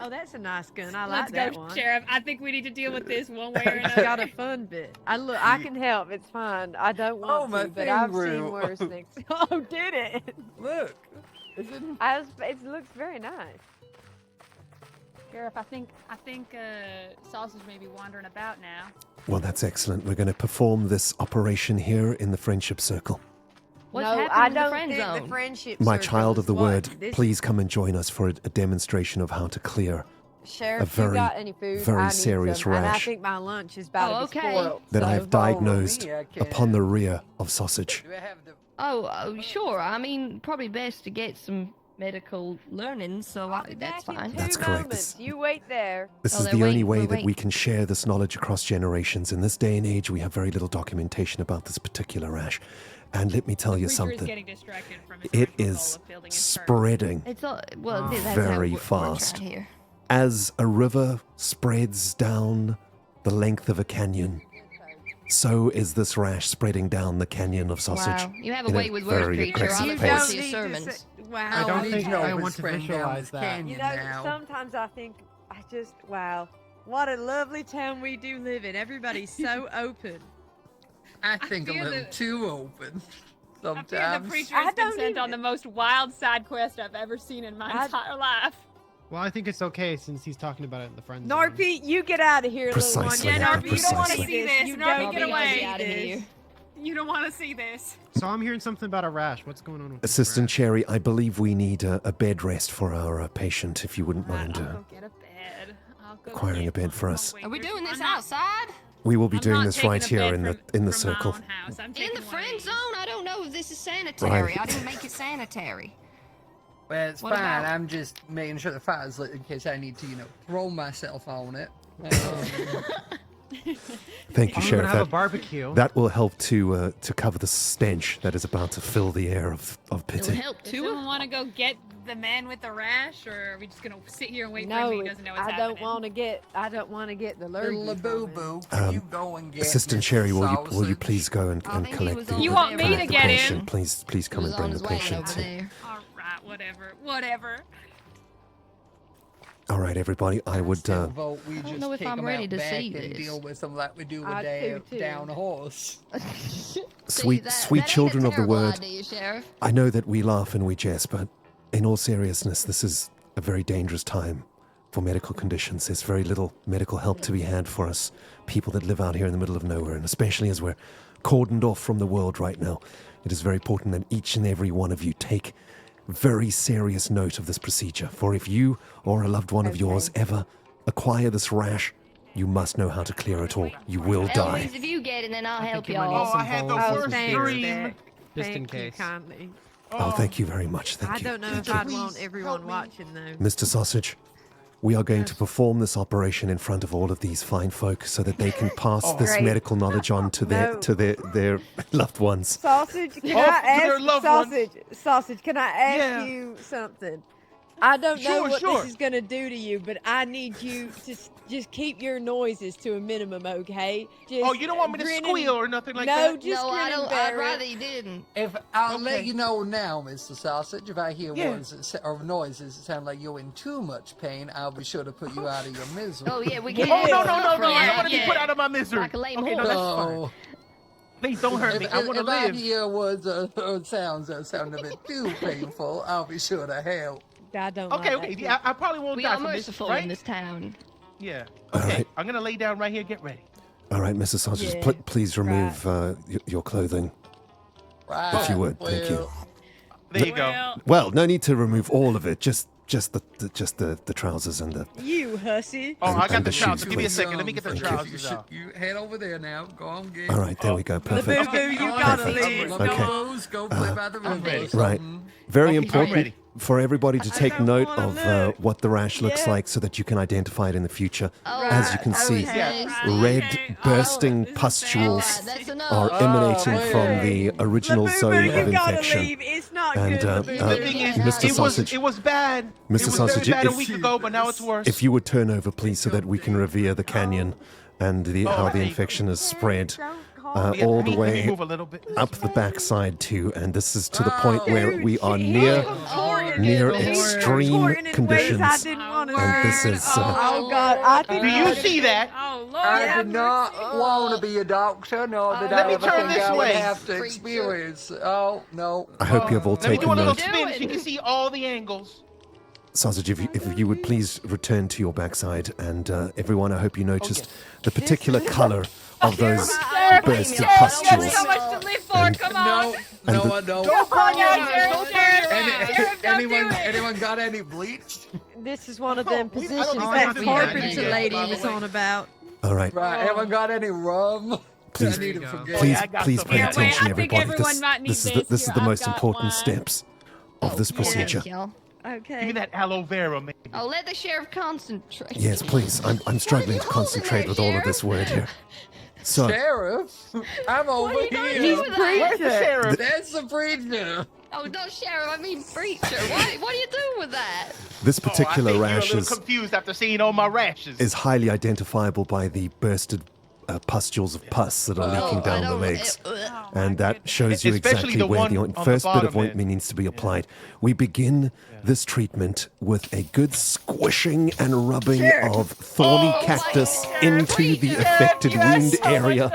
Oh, that's a nice gun. I Let's like that go, one. Sheriff. I think we need to deal with this one way or It's another. got a fun bit. I can help. It's fine. I don't want Oh, my to, but I've finger. seen worse things. Oh, did it? Look, isn't It looks very nice. Sheriff, I think Sausage may be wandering about now. Well, that's excellent. We're going to perform this operation here in the friendship circle. What's no, happening I in the don't friend think zone? the friendship My circle child is of the what word, this- please come and join us for a demonstration of how to clear Sheriff, very, you got any food? very I need serious some, and I rash think my lunch is about Oh, to be okay. spoiled. that I so- have diagnosed me, I can- upon the rear of Sausage. Do I have the... Oh, sure. I mean, probably best to get some medical learning, so I'll be that's back in fine. 2 That's correct. moments. You wait there. This Oh, is they're the only waiting, way we're that we waiting. can share this knowledge across generations. In this day and age, we have very little documentation about this particular rash. And let me tell you Preacher is something. getting distracted from his It original goal is of building his church. spreading. It's all well. That's how Very it works fast. right here. As a river spreads down the length of a canyon, so is this rash spreading down the canyon of Sausage. Wow, you have a in way with words, very preacher. aggressive I You look pace. forward don't to your need to sermons. say, wow. I don't think know I if want it's to spreading down visualize this that. canyon You know, now. sometimes I think, wow, what a lovely town we do live in. Everybody's so open. I think a fear little that- too open I fear the sometimes. preacher I has been don't sent even- on the most wild side quest I've ever seen in my I- entire life. Well, I think it's okay since he's talking about it in the friend zone. Narpy, you get out of here, Precisely, little one. Abby, Narpy, you don't want to precisely. see this. You Narpy, don't get need to away. see Out of this. here. You don't want to see this. So I'm hearing something about a rash. What's going on with this Assistant rash? Cherry, I believe we need a bed rest for our patient, if you wouldn't mind. I'll go get a bed. I'll go acquiring get a bed one. for Oh, us. wait, Are we there's- doing this I'm not- outside? We will be I'm doing not this taking right a here bed in the from- in the from my circle. own house. I'm In taking the one of friend these. zone? I don't know if this is sanitary. Right. I didn't make it sanitary. Well, it's What fine. about- I'm just making sure the fire's lit in case I need to, throw myself on it. Thank you, I'm gonna Sheriff. have a That, barbecue. that will help to cover the stench that is about to fill the air of It would pity. help Does too. someone want to go get the man with the rash, or are we just gonna sit here and wait for him? No, He doesn't know what's I happening. don't want to get. I don't want to get the lurgy Little boo from it. boo, you go and get Assistant Mr. Cherry, will you Sausage. please go and I think he collect was the over You want there me by to the the get door. in? patient? Please He come was and bring on the his way patient. over there. All right, whatever. All right, everybody. I would. Still vote we don't just know if take I'm them ready out to back see and this. deal with them like we do I do, with too. down a horse. Sweet, that sweet ain't a children of the terrible word. idea, Sheriff. I know that we laugh and we jest, but in all seriousness, this is a very dangerous time for medical conditions. There's very little medical help to be had for us people that live out here in the middle of nowhere, and especially as we're cordoned off from the world right now. It is very important that each and every one of you take very serious note of this procedure, for if you or a loved one of yours ever acquire this rash, you must know how to clear it all. You will die. Eloise, if you get it, then I'll help you might need y'all. some I had the bowls worst of thanks, beer, dream. just in Thank you case. kindly. Oh, thank you very much. Thank I you. don't know Thank if you. I'd want Please everyone help me. watching though. Mr. Sausage, we are going to perform this operation in front of all of these fine folk so that they can pass this Great. medical knowledge on to their No. to their loved ones. Sausage, can Oh, I to their ask loved ones. sausage? Can I ask Yeah. you something? I don't know Sure, what sure. this is gonna do to you, but I need you to just keep your noises to a minimum, okay? Just Oh, you don't want me to grin and- squeal or nothing like no, that? just No, grin I and don't. bear I'd it. rather you didn't. If I'll Okay. let you know now, Mr. Sausage, if I hear Yeah. words or noises that sound like you're in too much pain, I'll be sure to put you out of your misery. Oh yeah, we can. Oh, no, no, no, no. I Yeah, don't want to be yeah. put out of my misery. Like a lame Okay, no, horse. that's fine. So, Please don't hurt me. I want to if I live. hear words or sounds that sound a bit too painful, I'll be sure to help. I don't. Okay, like okay. that Yeah, I probably won't We die are from this, merciful right? in this town. Yeah. All Okay, right. I'm gonna lay down right here. Get ready. All right, Mrs. Sausage, Yeah, please remove your clothing, Right. if you would. Thank you. There you go. Well, Well, no need to remove all of it. Just the trousers and the. You hussy. Oh, I got And the the trousers. shoes, Give me a please. second. Let me get the Thank you. trousers out. You head over there now. Go on, get. All right, there we go. Boo Perfect. boo, you Go on, gotta Perfect. leave. Love Okay. your bows, go play by the river. ready. or Right. something. Very Okay, I'm important ready. for everybody to take don't note wanna of look. what the rash looks Yeah. like so that you can identify it in the future. Oh, As you can see, okay. red Okay. bursting Oh, pustules this is That's bad. enough. are emanating Oh, from hey. the original Boo-boo, zone you of gotta infection. leave. It's not And, good. uh, Boo-boo. The thing is, Mr. Sausage. it was bad. Mr. It was Sausage, very bad a if- week ago, but now it's worse. If you would turn over, please, so that we can revere the canyon and how the okay. infection is spread Yeah, all let the me way move a little bit. up the backside too. And this is to the point where Dude, we are he near contorted near it. He extreme contorted in ways I conditions. didn't want to And this is, oh God, I think Do you see that? Oh Lord. I have did not mercy. want to be a doctor, nor did Let I me ever turn think this I would way. have to Preacher. experience. Oh, no. I hope you have all Let me do a taken little note. spin so you can see all the angles. Sausage, if you would please return to your backside, and everyone, I hope you noticed the particular color of those bursted Yes, pustules. there's so much to live for. And- Come on. No, And no, the- I don't. Come on, Sheriff. And Sheriff, don't do it. Anyone got any bleach? This is one of Oh, them I don't positions think that we have carpenter any. lady By the was way. on about. All right. Right. Anyone got any rum? Please- I need There to you go. forget. Please, I got please some. pay Here, wait, attention, I think everybody. everyone might need This is this. this is Here, the I've most got important one. steps of this procedure. Y'all. Okay. Give me that aloe vera, maybe. Oh, let the sheriff concentrate. Yes, please. I'm struggling to holding concentrate there, with all of Sheriff? this word here. So, Sheriff, I'm over What are you here. doing with that? Where's the sheriff? That's the preacher. Oh, not sheriff. I mean preacher. What are you doing with that? this I particular think you're a rash little is confused after seeing all my rashes. highly identifiable by the bursted pustules of pus that are leaking I down the don't- legs. Oh, And my that shows you Especially exactly the where one the on the first bit of bottom ointment end. needs to be applied. We begin this treatment with a good squishing and rubbing of thorny cactus into the affected wound area.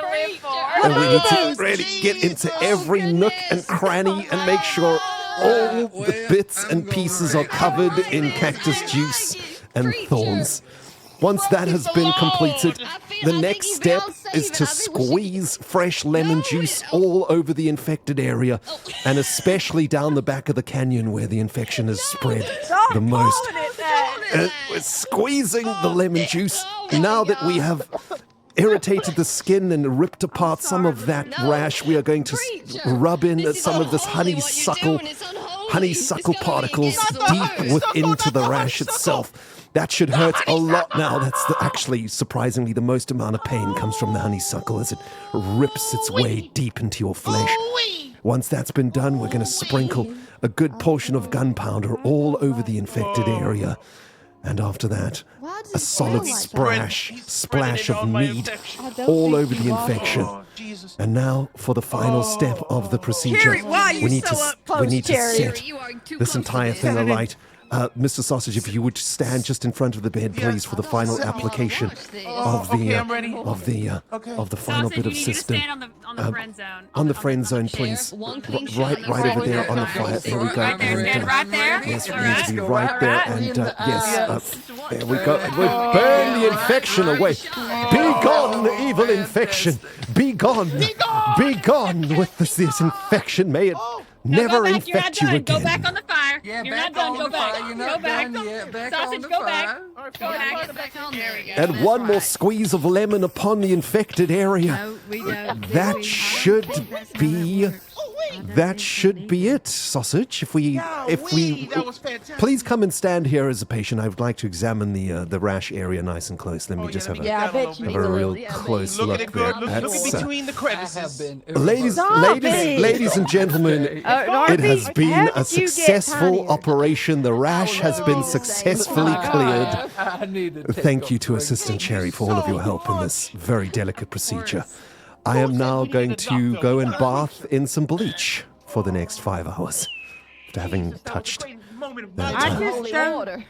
And we need to really get into every nook and cranny and make sure all the bits and pieces are covered in cactus juice and thorns. Once that has been completed, the next step is to squeeze fresh lemon juice all over the infected area, and especially down the back of the canyon where the infection is spread the most. We're squeezing the lemon juice now that we have irritated the skin and ripped apart some of that rash. We are going to rub in some of this honeysuckle particles deep into the rash itself. That should hurt a lot now. That's actually, surprisingly, the most amount of pain comes from the honeysuckle as it rips its way deep into your flesh. Once that's been done, we're going to sprinkle a good portion of gunpowder all over the infected area. And after that, Why does a it smell solid like that? splash of mead all over the infection. Oh, Jesus. And now for the final step of the procedure. Cherry, why are you we need so to up close, we need to Cherry? set You are too this close to entire this. thing alight. Mr. Sausage, if you would stand just in front of the bed, please, for the final application of the Okay, I'm ready. of the final Sausage, bit you of need system. to stand on the friend zone. On the friend zone, Sheriff, please. one clean shot Right, and a right over friend there on the zone. fire. There we go. Right there, stand right there. Yes, we All need right. to be right there. And yes, Yes. there we go. And we burn the infection away. Be gone, evil infection. Be gone. Be gone with this infection. May it No, never go back. You're not infect you done. again. Go back on the fire. Yeah, You're back not done. on Go the back. fire. You're Go not back. done yet. Back Sausage, on the go back. fire. Go back. Get back on There we there. go. And one more squeeze of lemon upon the infected area. No, we don't. That should be. That should be it, Sausage. If we, That was fantastic. please come and stand here as a patient. I would like to examine the rash area nice and close. Let me just have a Yeah, I bet you have a real will. close Look look at it there. good. Look That's, between the I have crevices. been. Stop it. ladies and gentlemen, it has been how a did you get successful tinier? operation. The rash has been successfully cleared. I need to take Thank a you to break. Assistant Cherry for all of your help in this very delicate procedure. I am now going to go and bath in some bleach for the next 5 hours after having touched. that I time. just Holy don't. water.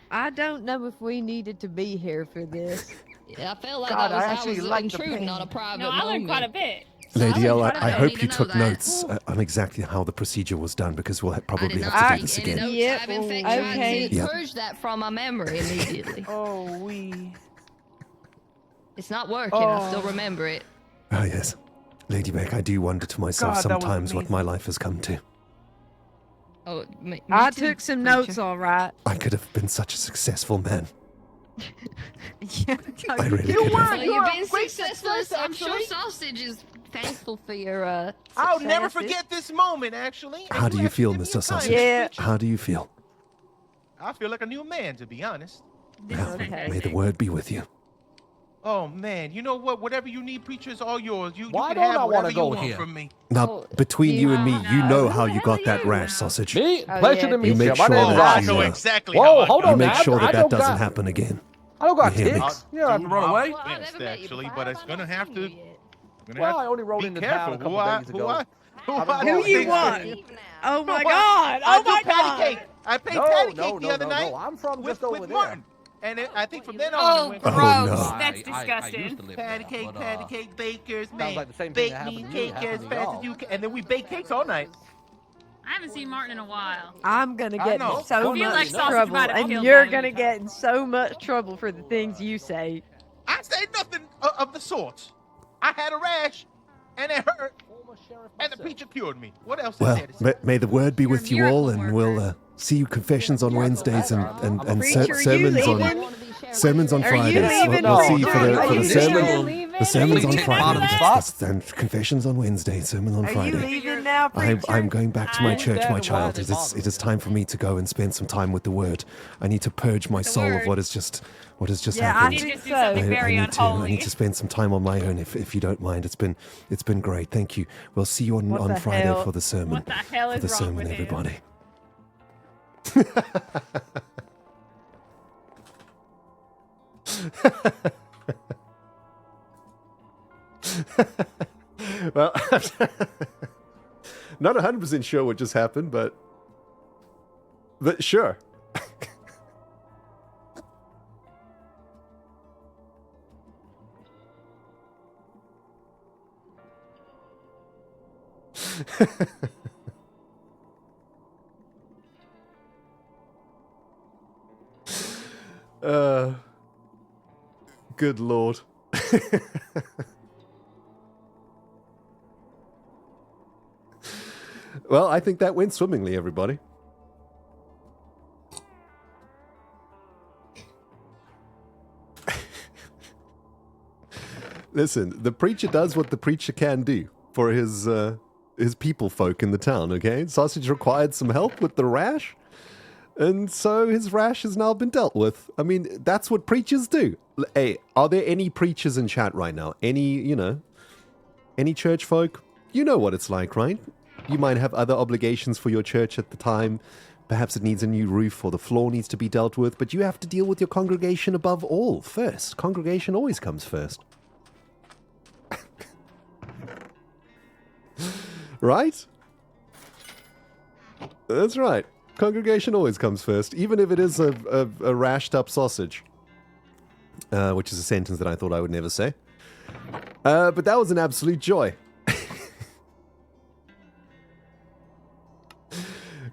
I don't know if we needed to be here for this. Yeah, I felt like God, I I actually was like the intruding pain. on a private No, I learned moment. quite a bit. Lady L, I I hope need you to took know that. notes on exactly how the procedure was done because we'll I probably did have not to do take this any again. notes. Yep. I've in fact Okay. tried to Yep. purge that from my memory immediately. Oh, we. It's not working. I still remember it. Ah, yes. Lady Beck, I do wonder to myself God, that was sometimes what amazing. my life has come to. Oh, me I too, took some preacher. notes, all right. I could have been such a successful man. Yeah, I really You could were. have. Well, You're you've a been great successful. success, I'm sure actually. Sausage is thankful for your I'll never successes. forget this moment, actually. How do you actually feel, did me a Mr. kindness, Sausage? Yeah. preacher. How do you feel? I feel like a new man, to be honest. This Well, is Okay. may fantastic. the word be with you. Oh man, you know what? Whatever you need, preacher, is all yours. You Why can don't have I wanna whatever you go want here? from me. Now, Oh, between you and me, you no. know how you Hell got that yeah. rash, Sausage. Me? Oh, Pleasure yeah, to me meet too. you. Make My sure name's that I Ryan. know you, exactly. Whoa, how I hold got You on, make man. sure I that don't doesn't got- happen again. I don't got You hear me? ticks. You don't have to run away. Well, I've Fixed, never met you actually, before. but it's I've gonna not have seen to- you yet. I'm gonna Well, have I only rode be into careful town a couple who I, days who ago. I, who I've been I Who you think- want? Leave now. Oh my I- God! I Oh do my patty God! cake. I played No, patty no, cake the no, other no, night no. I'm from with just over there. Martin. And I think from then on, Oh, it went gross. Oh, no. That's disgusting. patty cake, bakers, Sounds man. like the same thing Bake that happened me to me cake happened as to fast y'all. as you can. And then we bake cakes all night. I haven't seen Martin in a while. I'm gonna I get know. in so I feel much like Sausage trouble, might have and killed you're him. gonna get in so much trouble for the things you say. I say nothing of the sort. I had a rash, and it hurt, And the preacher cured me. What else is Well, there to say? may the word be You're with a you all, miracle and worker. we'll see you confessions on Wednesdays and Preacher, sermons you on leaving? sermons on Are you Fridays. leaving? We'll see you for No, the no, for you the just sermon. leaving? The sermons on Take part Friday. of the That's- and confessions on Wednesday. Sermon on Are you Friday. leaving now, preacher? I'm going back to my I'm church, my dead. child. Why It they is time for me to go and spend some time with the Word. I need to purge my The soul of Word. what has just Yeah, I happened. You think just do so. something very I unholy. need to spend some time on my own, if you don't mind. It's been great. Thank you. We'll see you What on the Friday hell? for the sermon. What the hell For is the wrong sermon, with him? everybody. Well, not 100% sure what just happened, but sure. Good lord. Well, I think that went swimmingly, everybody. Listen, the preacher does what the preacher can do for his people folk in the town, okay? Sausage required some help with the rash, and so his rash has now been dealt with. I mean, that's what preachers do. Hey, are there any preachers in chat right now? Any church folk? You know what it's like, right? You might have other obligations for your church at the time. Perhaps it needs a new roof or the floor needs to be dealt with, but you have to deal with your congregation above all first. Congregation always comes first. Right? That's right. Congregation always comes first, even if it is a rashed up sausage. Which is a sentence that I thought I would never say. But that was an absolute joy.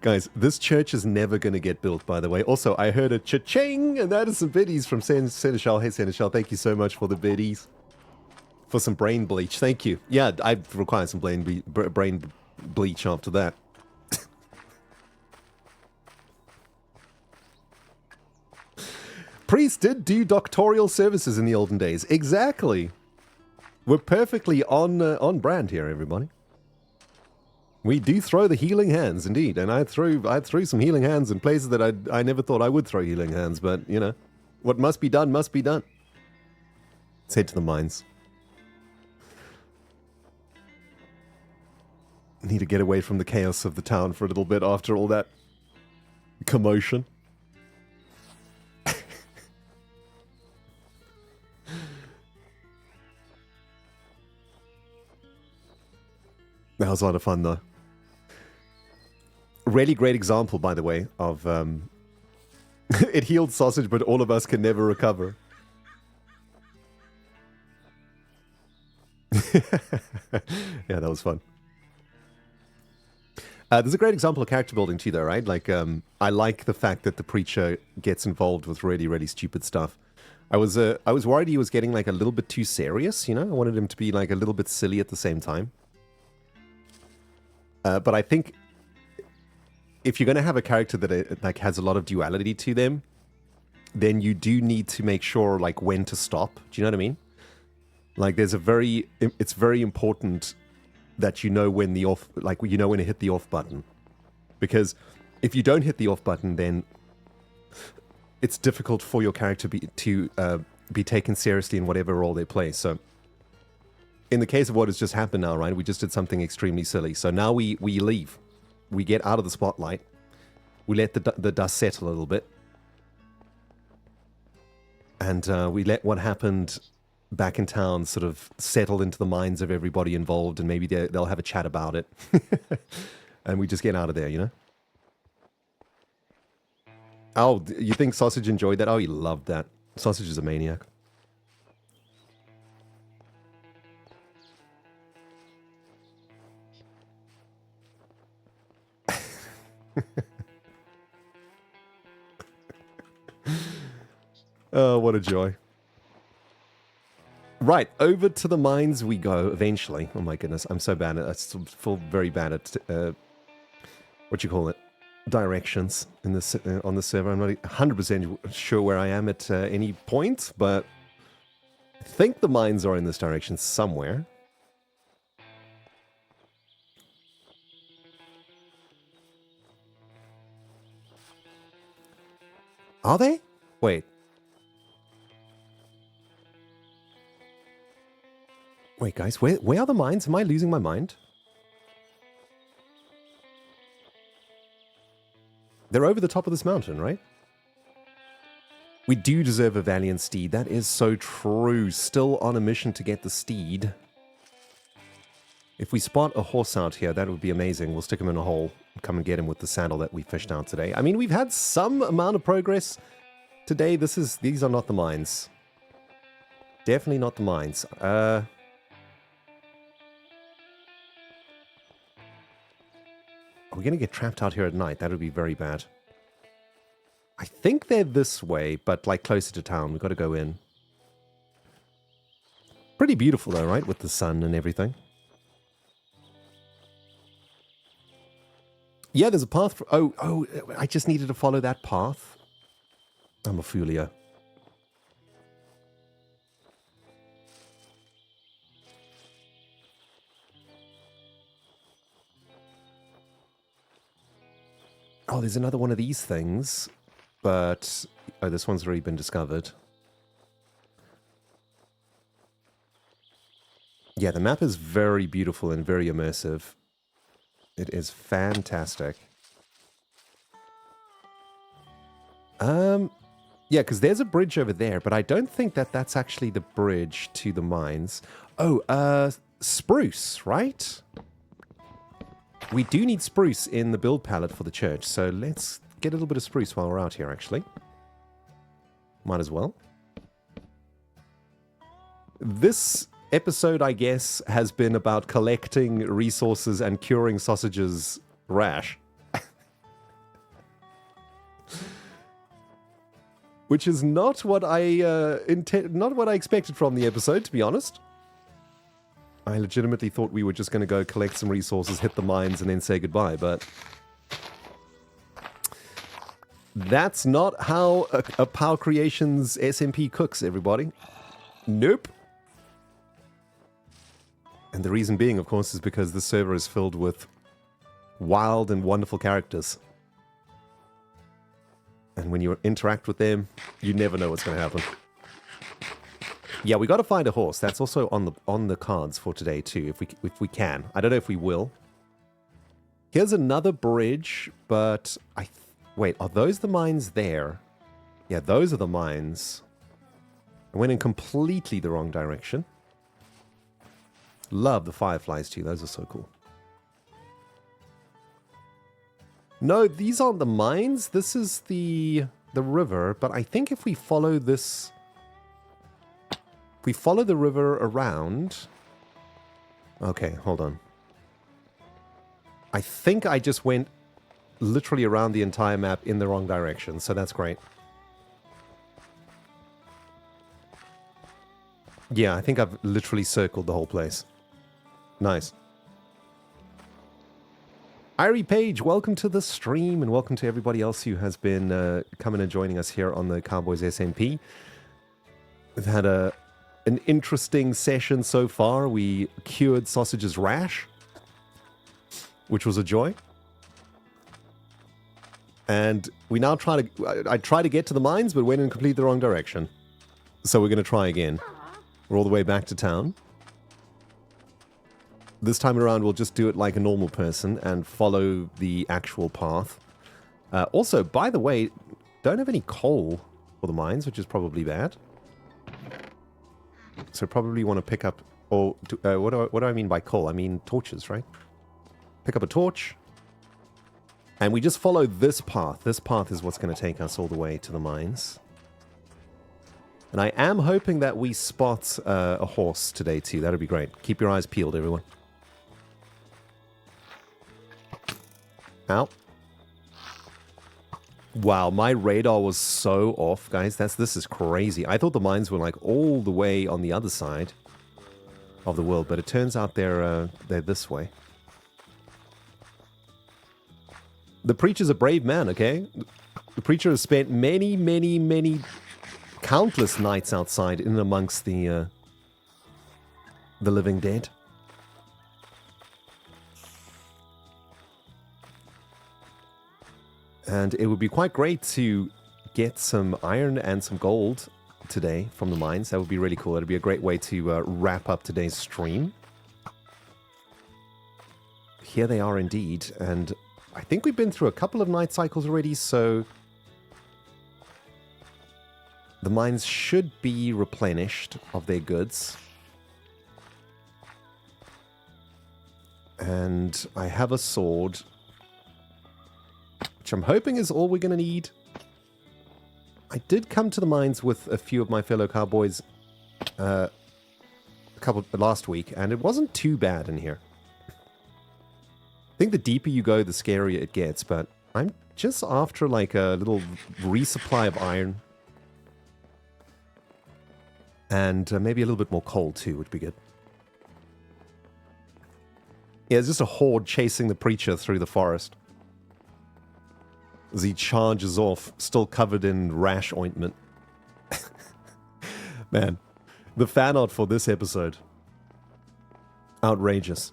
Guys, this church is never going to get built, by the way. Also, I heard a cha-ching, and that is some biddies from Seneschal. Hey, Seneschal, thank you so much for the biddies. For some brain bleach. Thank you. Yeah, I require some brain bleach after that. Priests did do doctorial services in the olden days. Exactly. We're perfectly on brand here, everybody. We do throw the healing hands, indeed, and I threw some healing hands in places that I never thought I would throw healing hands, but you know, what must be done must be done. Let's head to the mines. Need to get away from the chaos of the town for a little bit after all that commotion. That was a lot of fun, though. Really great example, by the way, of it healed sausage, but all of us can never recover. Yeah, that was fun. There's a great example of character building too, though, right? Like, I like the fact that the preacher gets involved with really, really stupid stuff. I was worried he was getting like a little bit too serious, you know? I wanted him to be like a little bit silly at the same time. But I think if you're going to have a character that like has a lot of duality to them, then you do need to make sure like when to stop. Do you know what I mean? Like it's very important that you know when when to hit the off button. Because if you don't hit the off button, then it's difficult for your character to be taken seriously in whatever role they play. So in the case of what has just happened now, right, we just did something extremely silly. So now we leave. We get out of the spotlight. We let the dust settle a little bit. And we let what happened back in town sort of settle into the minds of everybody involved, and maybe they'll have a chat about it. And we just get out of there, you know? Oh, you think Sausage enjoyed that? Oh, he loved that. Sausage is a maniac. Oh, what a joy. Right, over to the mines we go eventually. Oh my goodness, I'm so bad at I feel very bad at what you call it, directions in this on the server. I'm not 100% sure where I am at any point, but I think the mines are in this direction somewhere. Are they? Wait. Wait, guys, where are the mines? Am I losing my mind? They're over the top of this mountain, right? We do deserve a valiant steed. That is so true. Still on a mission to get the steed. If we spot a horse out here, that would be amazing. We'll stick him in a hole and come and get him with the saddle that we fished out today. I mean, we've had some amount of progress today. These are not the mines. Definitely not the mines. Are we going to get trapped out here at night? That would be very bad. I think they're this way, but like closer to town. We've got to go in. Pretty beautiful though, right? With the sun and everything. Yeah, there's a path. Oh, I just needed to follow that path. I'm a foolio. Oh, there's another one of these things, but... Oh, this one's already been discovered. Yeah, the map is very beautiful and very immersive. It is fantastic. Yeah, because there's a bridge over there, but I don't think that that's actually the bridge to the mines. Oh, spruce, right? We do need spruce in the build palette for the church, so let's get a little bit of spruce while we're out here, actually. Might as well. This episode, I guess, has been about collecting resources and curing Sausage's rash. Which is not what I not what I expected from the episode, to be honest. I legitimately thought we were just going to go collect some resources, hit the mines, and then say goodbye, but... That's not how a Power Creations SMP cooks, everybody. Nope. And the reason being, of course, is because the server is filled with wild and wonderful characters. And when you interact with them, you never know what's going to happen. Yeah, we got to find a horse. That's also on the cards for today too, if we can. I don't know if we will. Here's another bridge, but wait, are those the mines there? Yeah, those are the mines. I went in completely the wrong direction. Love the fireflies too. Those are so cool. No, these aren't the mines. This is the river, but I think if we follow this... If we follow the river around... Okay, hold on. I think I just went literally around the entire map in the wrong direction, so that's great. Yeah, I think I've literally circled the whole place. Nice. Irie Page, welcome to the stream, and welcome to everybody else who has been coming and joining us here on the Cowboys SMP. We've had an interesting session so far. We cured Sausage's rash, which was a joy. And we now I tried to get to the mines, but went in completely the wrong direction. So we're going to try again. We're all the way back to town. This time around, we'll just do it like a normal person and follow the actual path. Also, by the way, don't have any coal for the mines, which is probably bad. So probably want to pick up... Or what do I mean by coal? I mean torches, right? Pick up a torch. And we just follow this path. This path is what's going to take us all the way to the mines. And I am hoping that we spot a horse today too. That would be great. Keep your eyes peeled, everyone. Ow. Wow, my radar was so off, guys. This is crazy. I thought the mines were like all the way on the other side of the world, but it turns out they're this way. The preacher's a brave man, okay? The preacher has spent many countless nights outside in and amongst the living dead. And it would be quite great to get some iron and some gold today from the mines. That would be really cool. It would be a great way to wrap up today's stream. Here they are indeed. And I think we've been through a couple of night cycles already, so the mines should be replenished of their goods. And I have a sword, which I'm hoping is all we're going to need. I did come to the mines with a few of my fellow cowboys last week, and it wasn't too bad in here. I think the deeper you go, the scarier it gets, but I'm just after like a little resupply of iron. And maybe a little bit more coal too would be good. Yeah, it's just a horde chasing the preacher through the forest as he charges off, still covered in rash ointment. Man, the fan art for this episode. Outrageous.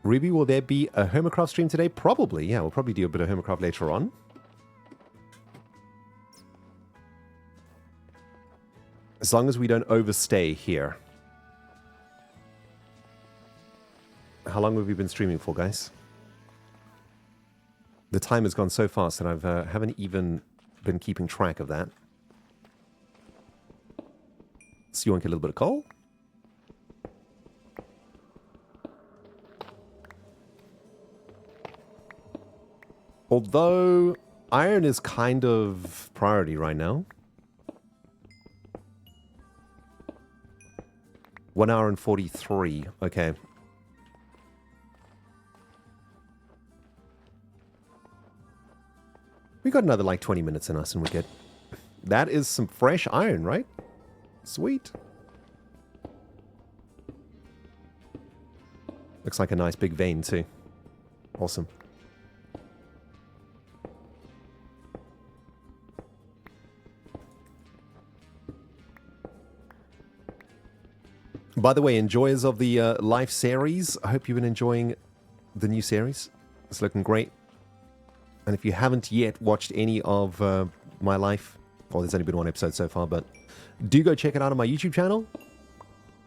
Ruby, will there be a Hermitcraft stream today? Probably, yeah. We'll probably do a bit of Hermitcraft later on. As long as we don't overstay here. How long have we been streaming for, guys? The time has gone so fast that I haven't even been keeping track of that. So you want to get a little bit of coal? Although iron is kind of priority right now. 1 hour and 43. Okay. We got another like 20 minutes in us and we're good. That is some fresh iron, right? Sweet. Looks like a nice big vein too. Awesome. By the way, enjoyers of the Life series, I hope you've been enjoying the new series. It's looking great. And if you haven't yet watched any of my life, well, there's only been one episode so far, but do go check it out on my YouTube channel.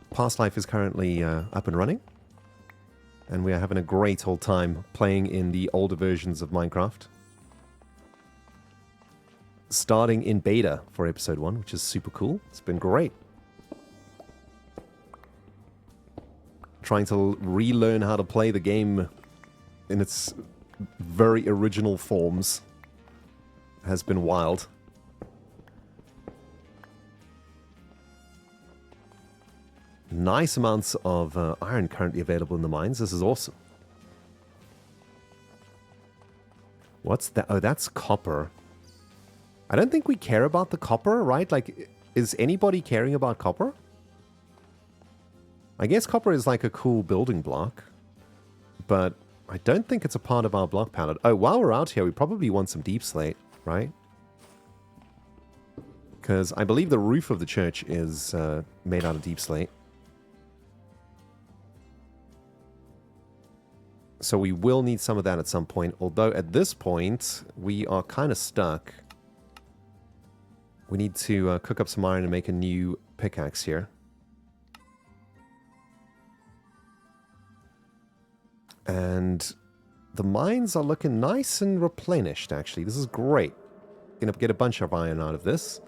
Past Life is currently up and running. And we are having a great old time playing in the older versions of Minecraft. Starting in beta for episode 1, which is super cool. It's been great. Trying to relearn how to play the game in its very original forms has been wild. Nice amounts of iron currently available in the mines. This is awesome. What's that? Oh, that's copper. I don't think we care about the copper, right? Like, is anybody caring about copper? I guess copper is like a cool building block, but I don't think it's a part of our block palette. Oh, while we're out here, we probably want some deep slate, right? Because I believe the roof of the church is made out of deep slate. So we will need some of that at some point, although at this point, we are kind of stuck. We need to cook up some iron and make a new pickaxe here. And the mines are looking nice and replenished, actually. This is great. Gonna get a bunch of iron out of this.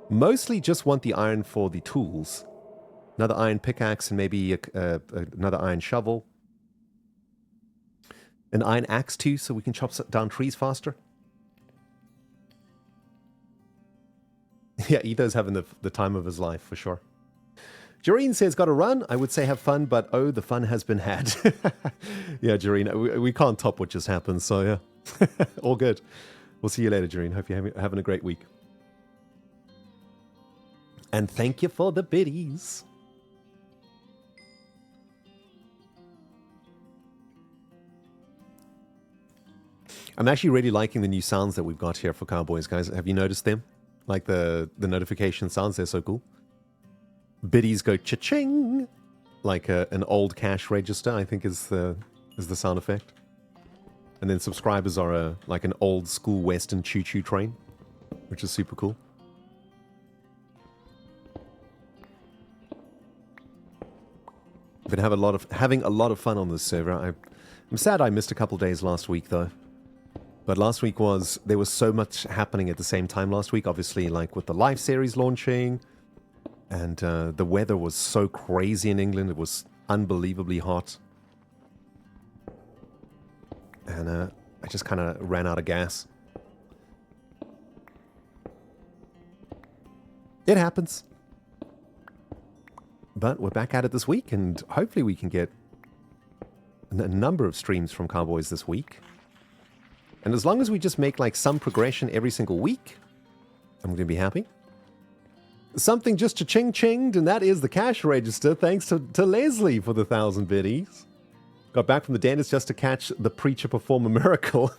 Mostly just want the iron for the tools. Another iron pickaxe and maybe another iron shovel. An iron axe too, so we can chop down trees faster. Yeah, Etho's having the time of his life, for sure. Jareen says, got to run. I would say have fun, but oh, the fun has been had. Yeah, Jareen, we can't top what just happened, so yeah. All good. We'll see you later, Jareen. Hope you're having a great week. And thank you for the biddies. I'm actually really liking the new sounds that we've got here for Cowboys, guys. Have you noticed them? Like the notification sounds, they're so cool. Biddies go cha-ching, like an old cash register, I think is the sound effect. And then subscribers are like an old school Western choo-choo train, which is super cool. Been having a lot of fun on this server. I'm sad I missed a couple days last week though. But last week there was so much happening at the same time last week, obviously, like with the live series launching. And the weather was so crazy in England. It was unbelievably hot. And I just kind of ran out of gas. It happens. But we're back at it this week, and hopefully we can get a number of streams from Cowboys this week. And as long as we just make like some progression every single week, I'm going to be happy. Something just cha-ching-chinged, and that is the cash register. Thanks to Leslie for the 1,000 biddies. Got back from the dentist just to catch the preacher perform a miracle.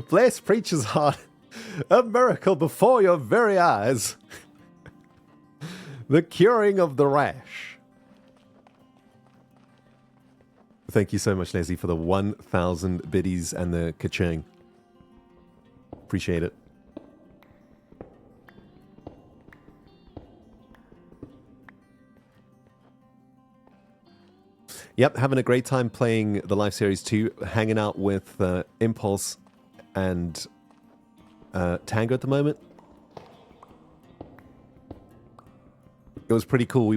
Bless preacher's heart. A miracle before your very eyes. The curing of the rash. Thank you so much, Leslie, for the 1,000 biddies and the ka-ching. Appreciate it. Yep, having a great time playing the live series 2, hanging out with Impulse and Tango at the moment. It was pretty cool.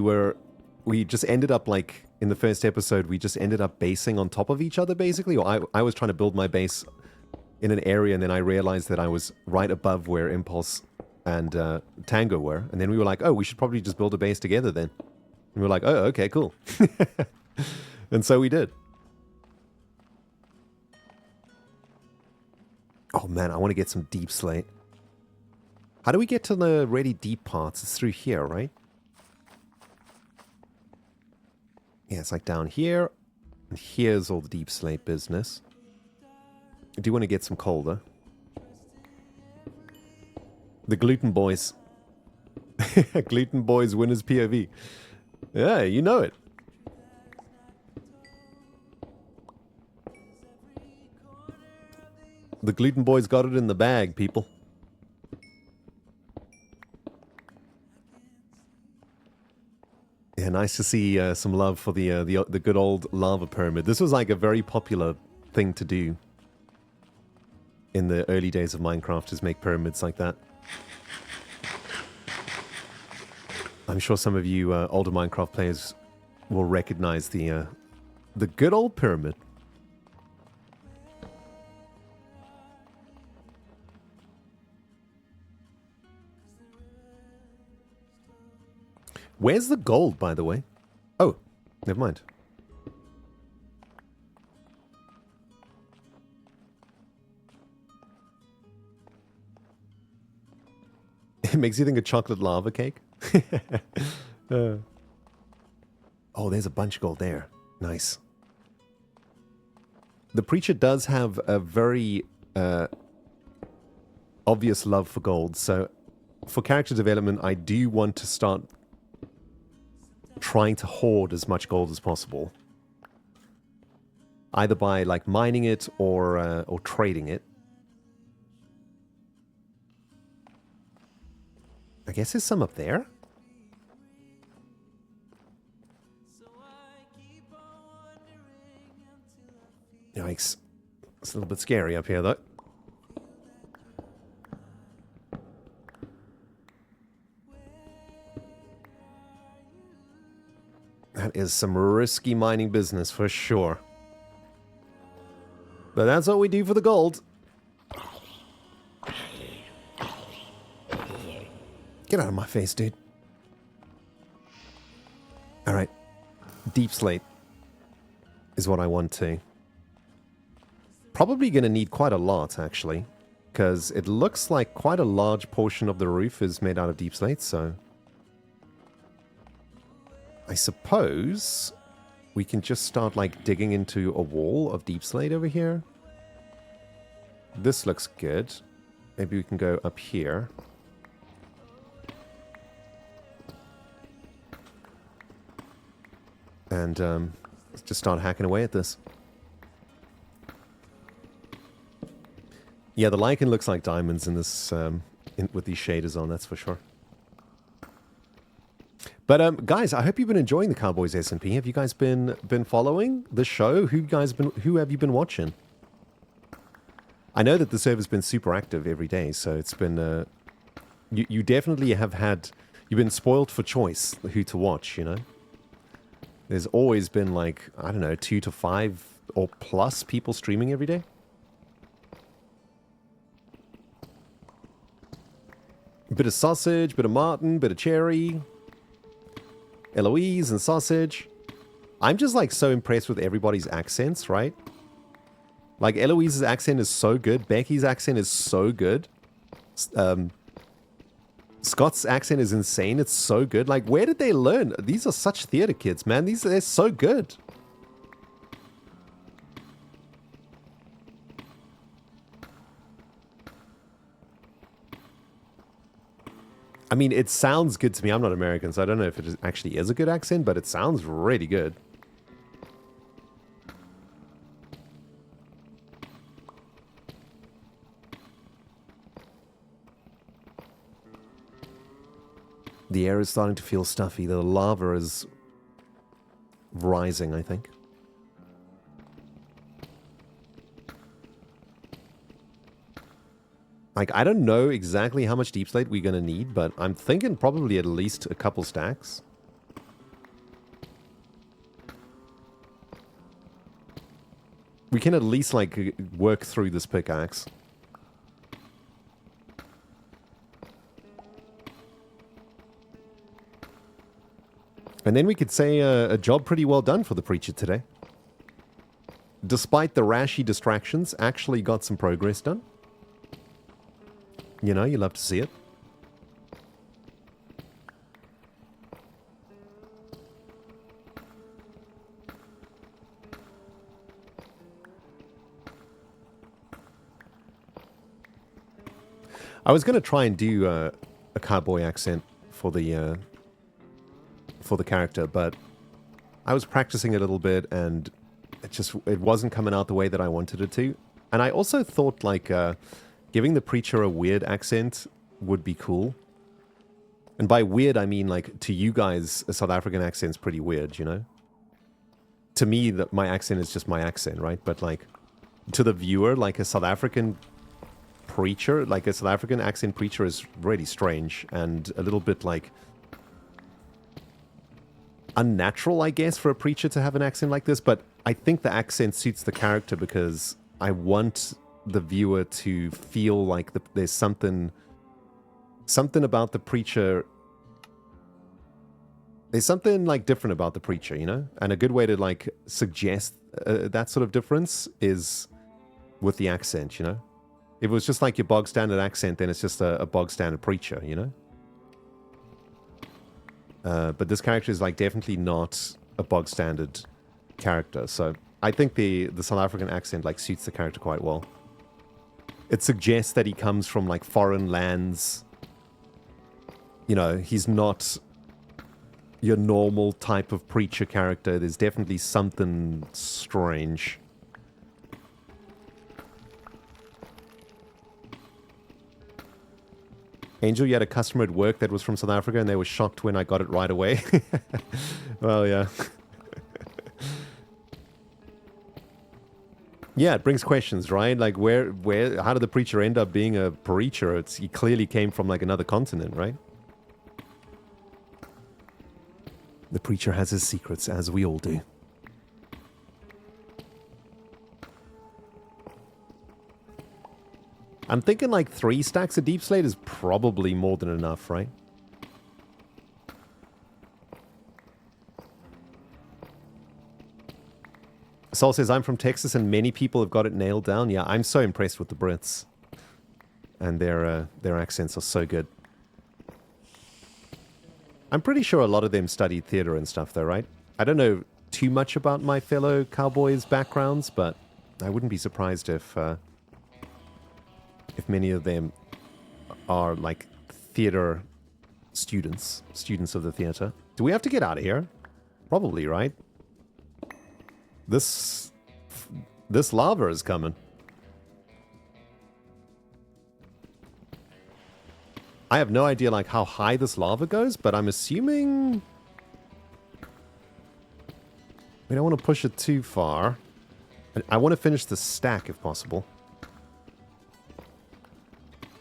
We just ended up like in the first episode, we just ended up basing on top of each other basically. Or I was trying to build my base in an area, and then I realized that I was right above where Impulse and Tango were. And then we were like, oh, we should probably just build a base together then. And we were like, oh, okay, cool. And so we did. Oh man, I want to get some deep slate. How do we get to the really deep parts? It's through here, right? Yeah, it's like down here. And here's all the deep slate business. I do want to get some coal, though. The Gluten Boys. Gluten Boys winners POV. Yeah, you know it. The Gluten Boys got it in the bag, people. Yeah, nice to see some love for the good old lava pyramid. This was like a very popular thing to do in the early days of Minecraft, is make pyramids like that. I'm sure some of you older Minecraft players will recognize the good old pyramid. Where's the gold, by the way? Oh, never mind. It makes you think of chocolate lava cake. Oh, there's a bunch of gold there. Nice. The preacher does have a very obvious love for gold, so for character development, I do want to start trying to hoard as much gold as possible, either by like mining it or trading it. I guess there's some up there. Yikes. It's a little bit scary up here, though. That is some risky mining business for sure. But that's what we do for the gold. Get out of my face, dude. All right. Deep slate is what I want to. Probably going to need quite a lot, actually, because it looks like quite a large portion of the roof is made out of deep slate, so I suppose we can just start, like, digging into a wall of deep slate over here. This looks good. Maybe we can go up here. And let's just start hacking away at this. Yeah, the lichen looks like diamonds in this, with these shaders on, that's for sure. But guys, I hope you've been enjoying the Cowboys SMP. Have you guys been following the show? Who have you been watching? I know that the server's been super active every day, so it's been you definitely have had, you've been spoiled for choice who to watch, you know? There's always been, like, I don't know, 2 to 5 or plus people streaming every day. Bit of sausage, bit of Martin, bit of cherry, Eloise and sausage. I'm just, like, so impressed with everybody's accents, right? Like, Eloise's accent is so good. Becky's accent is so good. Scott's accent is insane. It's so good. Like, where did they learn? These are such theater kids, man. They're so good. I mean, it sounds good to me. I'm not American, so I don't know if it actually is a good accent, but it sounds really good. The air is starting to feel stuffy. The lava is rising, I think. Like, I don't know exactly how much deep slate we're going to need, but I'm thinking probably at least a couple stacks. We can at least, like, work through this pickaxe. And then we could say a job pretty well done for the preacher today. Despite the rashy distractions, actually got some progress done. You know, you love to see it. I was going to try and do a cowboy accent for the character, but I was practicing a little bit and it wasn't coming out the way that I wanted it to. And I also thought, like, giving the preacher a weird accent would be cool. And by weird, I mean, like, to you guys, a South African accent's pretty weird, you know? To me, my accent is just my accent, right? But, like, to the viewer, like, a South African preacher, like, a South African accent preacher is really strange and a little bit, like, unnatural, I guess, for a preacher to have an accent like this. But I think the accent suits the character because I want the viewer to feel like there's something about the preacher. There's something, like, different about the preacher, you know? And a good way to, like, suggest that sort of difference is with the accent, you know? If it was just like your bog standard accent, then it's just a bog standard preacher, you know? But this character is, like, definitely not a bog standard character. So I think the South African accent, like, suits the character quite well. It suggests that he comes from, like, foreign lands. You know, he's not your normal type of preacher character. There's definitely something strange. Angel, you had a customer at work that was from South Africa and they were shocked when I got it right away. Well, yeah. Yeah, it brings questions, right? Like, how did the preacher end up being a preacher? He clearly came from, like, another continent, right? The preacher has his secrets, as we all do. I'm thinking, like, 3 stacks of deep slate is probably more than enough, right? Sol says, I'm from Texas and many people have got it nailed down. Yeah, I'm so impressed with the Brits. And their accents are so good. I'm pretty sure a lot of them studied theater and stuff though, right? I don't know too much about my fellow cowboys' backgrounds, but I wouldn't be surprised if many of them are like theater students of the theater. Do we have to get out of here? Probably, right? This lava is coming. I have no idea like how high this lava goes, but I'm assuming we don't want to push it too far. I want to finish the stack if possible.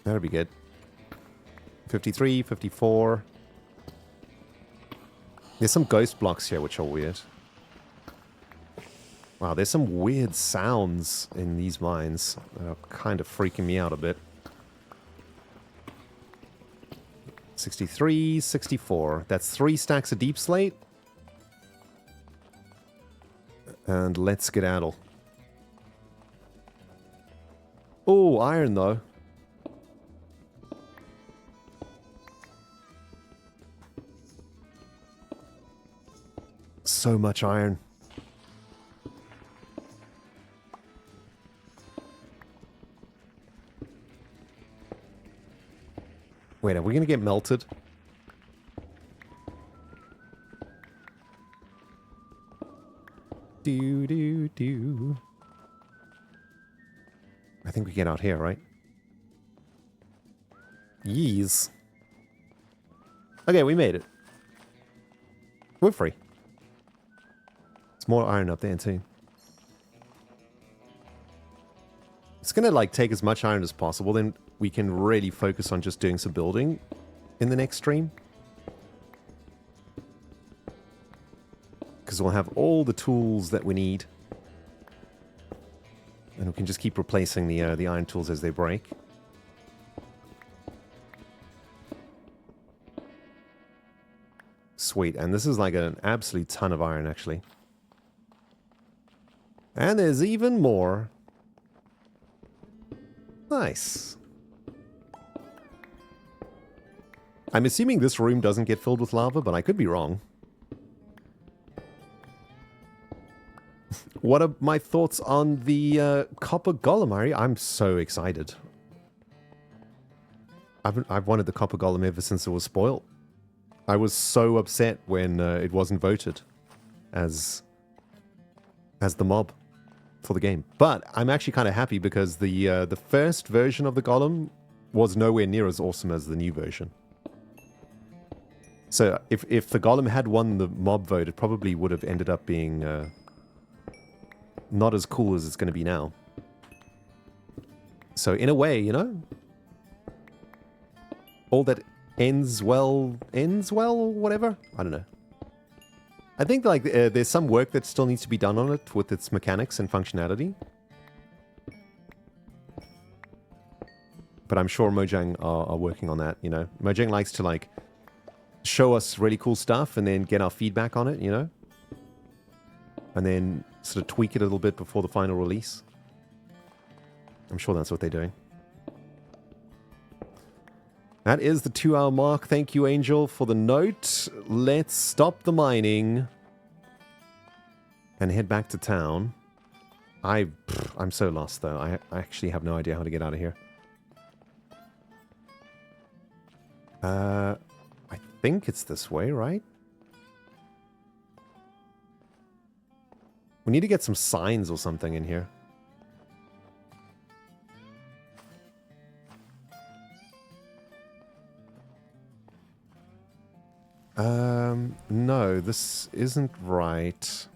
That'll be good. 53, 54. There's some ghost blocks here which are weird. Wow, there's some weird sounds in these mines that are kind of freaking me out a bit. 63, 64. That's 3 stacks of deep slate. And let's skedaddle. Oh, iron though. So much iron. Wait, are we gonna get melted? Do. I think we get out here, right? Yeez. Okay, we made it. We're free. There's more iron up there too. It's gonna like take as much iron as possible, then we can really focus on just doing some building in the next stream. Because we'll have all the tools that we need. And we can just keep replacing the iron tools as they break. Sweet, and this is like an absolute ton of iron actually. And there's even more. Nice. I'm assuming this room doesn't get filled with lava, but I could be wrong. What are my thoughts on the copper golem, Ari? I'm so excited. I've wanted the copper golem ever since it was spoiled. I was so upset when it wasn't voted as the mob for the game. But I'm actually kind of happy because the first version of the golem was nowhere near as awesome as the new version. So if the golem had won the mob vote, it probably would have ended up being not as cool as it's going to be now. So in a way, you know, all that ends well, or whatever. I don't know. I think like there's some work that still needs to be done on it with its mechanics and functionality. But I'm sure Mojang are working on that, you know. Mojang likes to like show us really cool stuff and then get our feedback on it, you know. And then sort of tweak it a little bit before the final release. I'm sure that's what they're doing. That is the 2-hour mark. Thank you, Angel, for the note. Let's stop the mining and head back to town. I'm so lost, though. I actually have no idea how to get out of here. I think it's this way, right? We need to get some signs or something in here. No, this isn't right.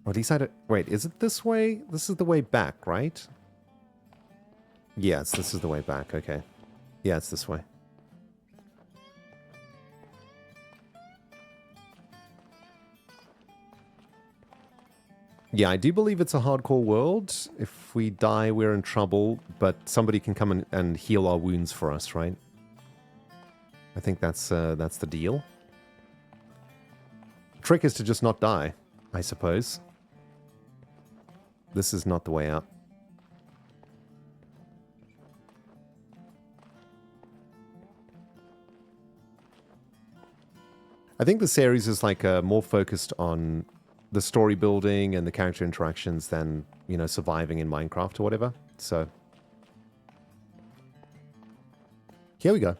Or at least I don't... Wait, is it this way? This is the way back, right? Yes, this is the way back, okay. Yeah, it's this way. Yeah, I do believe it's a hardcore world. If we die, we're in trouble, but somebody can come and heal our wounds for us, right? I think that's the deal. The trick is to just not die. I suppose. This is not the way out. I think the series is like more focused on the story building and the character interactions than, you know, surviving in Minecraft or whatever. So, here we go.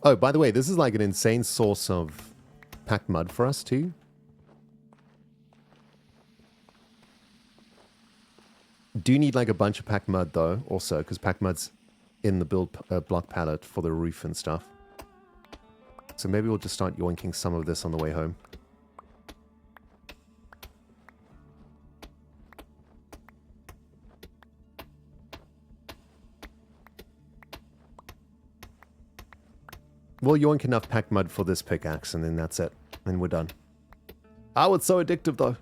Oh, by the way, this is like an insane source of packed mud for us too. Do need like a bunch of packed mud though, also, because packed mud's in the build block palette for the roof and stuff. So maybe we'll just start yoinking some of this on the way home. We'll yoink enough packed mud for this pickaxe, and then that's it. And we're done. Oh, it's so addictive, though.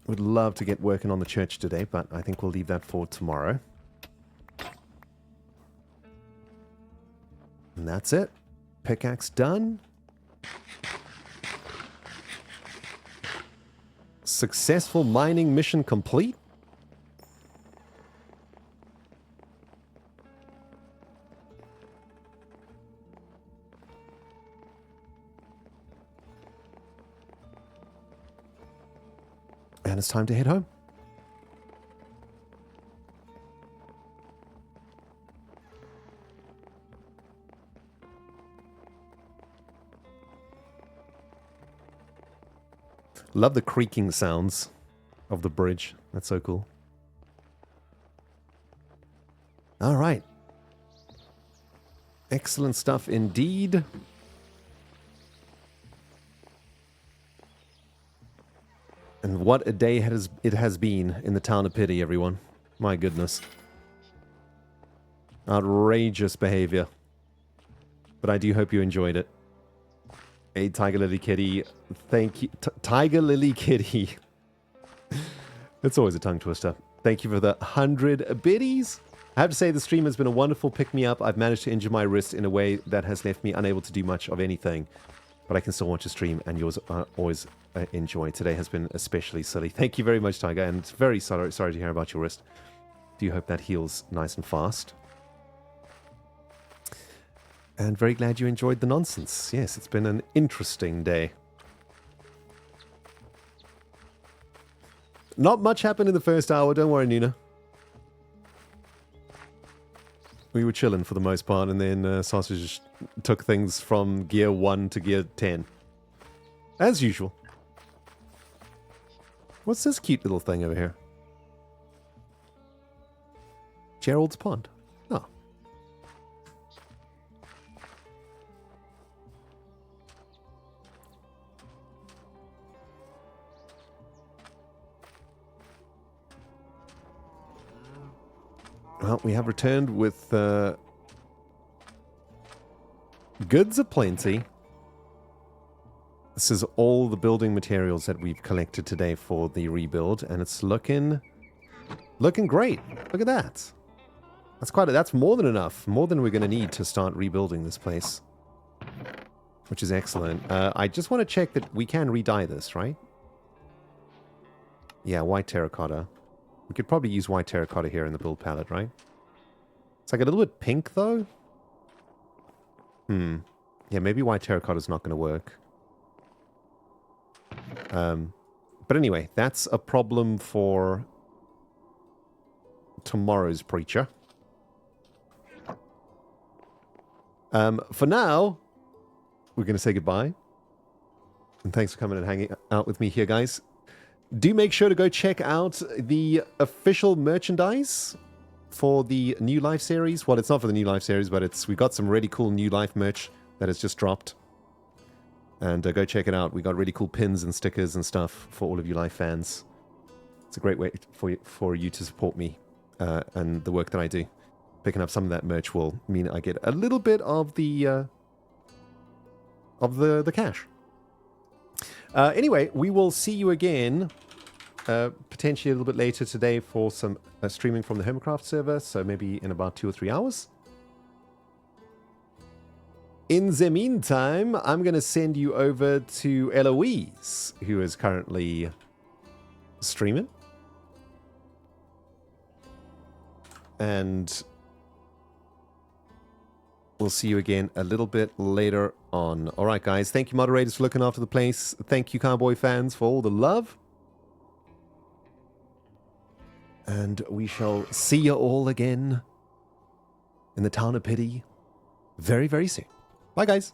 Would love to get working on the church today, but I think we'll leave that for tomorrow. And that's it. Pickaxe done. Successful mining mission complete. And it's time to head home. Love the creaking sounds of the bridge. That's so cool. All right. Excellent stuff indeed. And what a day it has been in the town of Pity, everyone. My goodness. Outrageous behavior. But I do hope you enjoyed it. Hey, Tiger Lily Kitty. Thank you. Tiger Lily Kitty. It's always a tongue twister. Thank you for the 100 biddies. I have to say the stream has been a wonderful pick-me-up. I've managed to injure my wrist in a way that has left me unable to do much of anything. But I can still watch a stream, and yours always enjoy. Today has been especially silly. Thank you very much, Tiger, and it's very sorry to hear about your wrist. Do hope that heals nice and fast. And very glad you enjoyed the nonsense. Yes, it's been an interesting day. Not much happened in the first hour, don't worry, Nina. We were chilling for the most part, and then Sausage took things from gear 1 to gear 10. As usual. What's this cute little thing over here? Gerald's Pond. Oh. Well, we have returned with goods aplenty. This is all the building materials that we've collected today for the rebuild, and it's looking great. Look at that. That's more than enough. More than we're going to need to start rebuilding this place, which is excellent. I just want to check that we can re-dye this, right? Yeah, white terracotta. We could probably use white terracotta here in the build palette, right? It's like a little bit pink, though. Yeah, maybe white terracotta is not going to work. But anyway, that's a problem for tomorrow's preacher. For now, we're going to say goodbye. And thanks for coming and hanging out with me here, guys. Do make sure to go check out the official merchandise for the New Life series. Well, it's not for the New Life series, but we got some really cool New Life merch that has just dropped. And go check it out. We got really cool pins and stickers and stuff for all of you Life fans. It's a great way for you to support me and the work that I do. Picking up some of that merch will mean I get a little bit of the cash. Anyway, we will see you again potentially a little bit later today for some streaming from the Homecraft server. So maybe in about 2 or 3 hours. In the meantime, I'm going to send you over to Eloise, who is currently streaming. And we'll see you again a little bit later on. All right, guys. Thank you, moderators, for looking after the place. Thank you, Cowboy fans, for all the love. And we shall see you all again in the Town of Pity very, very soon. Bye, guys.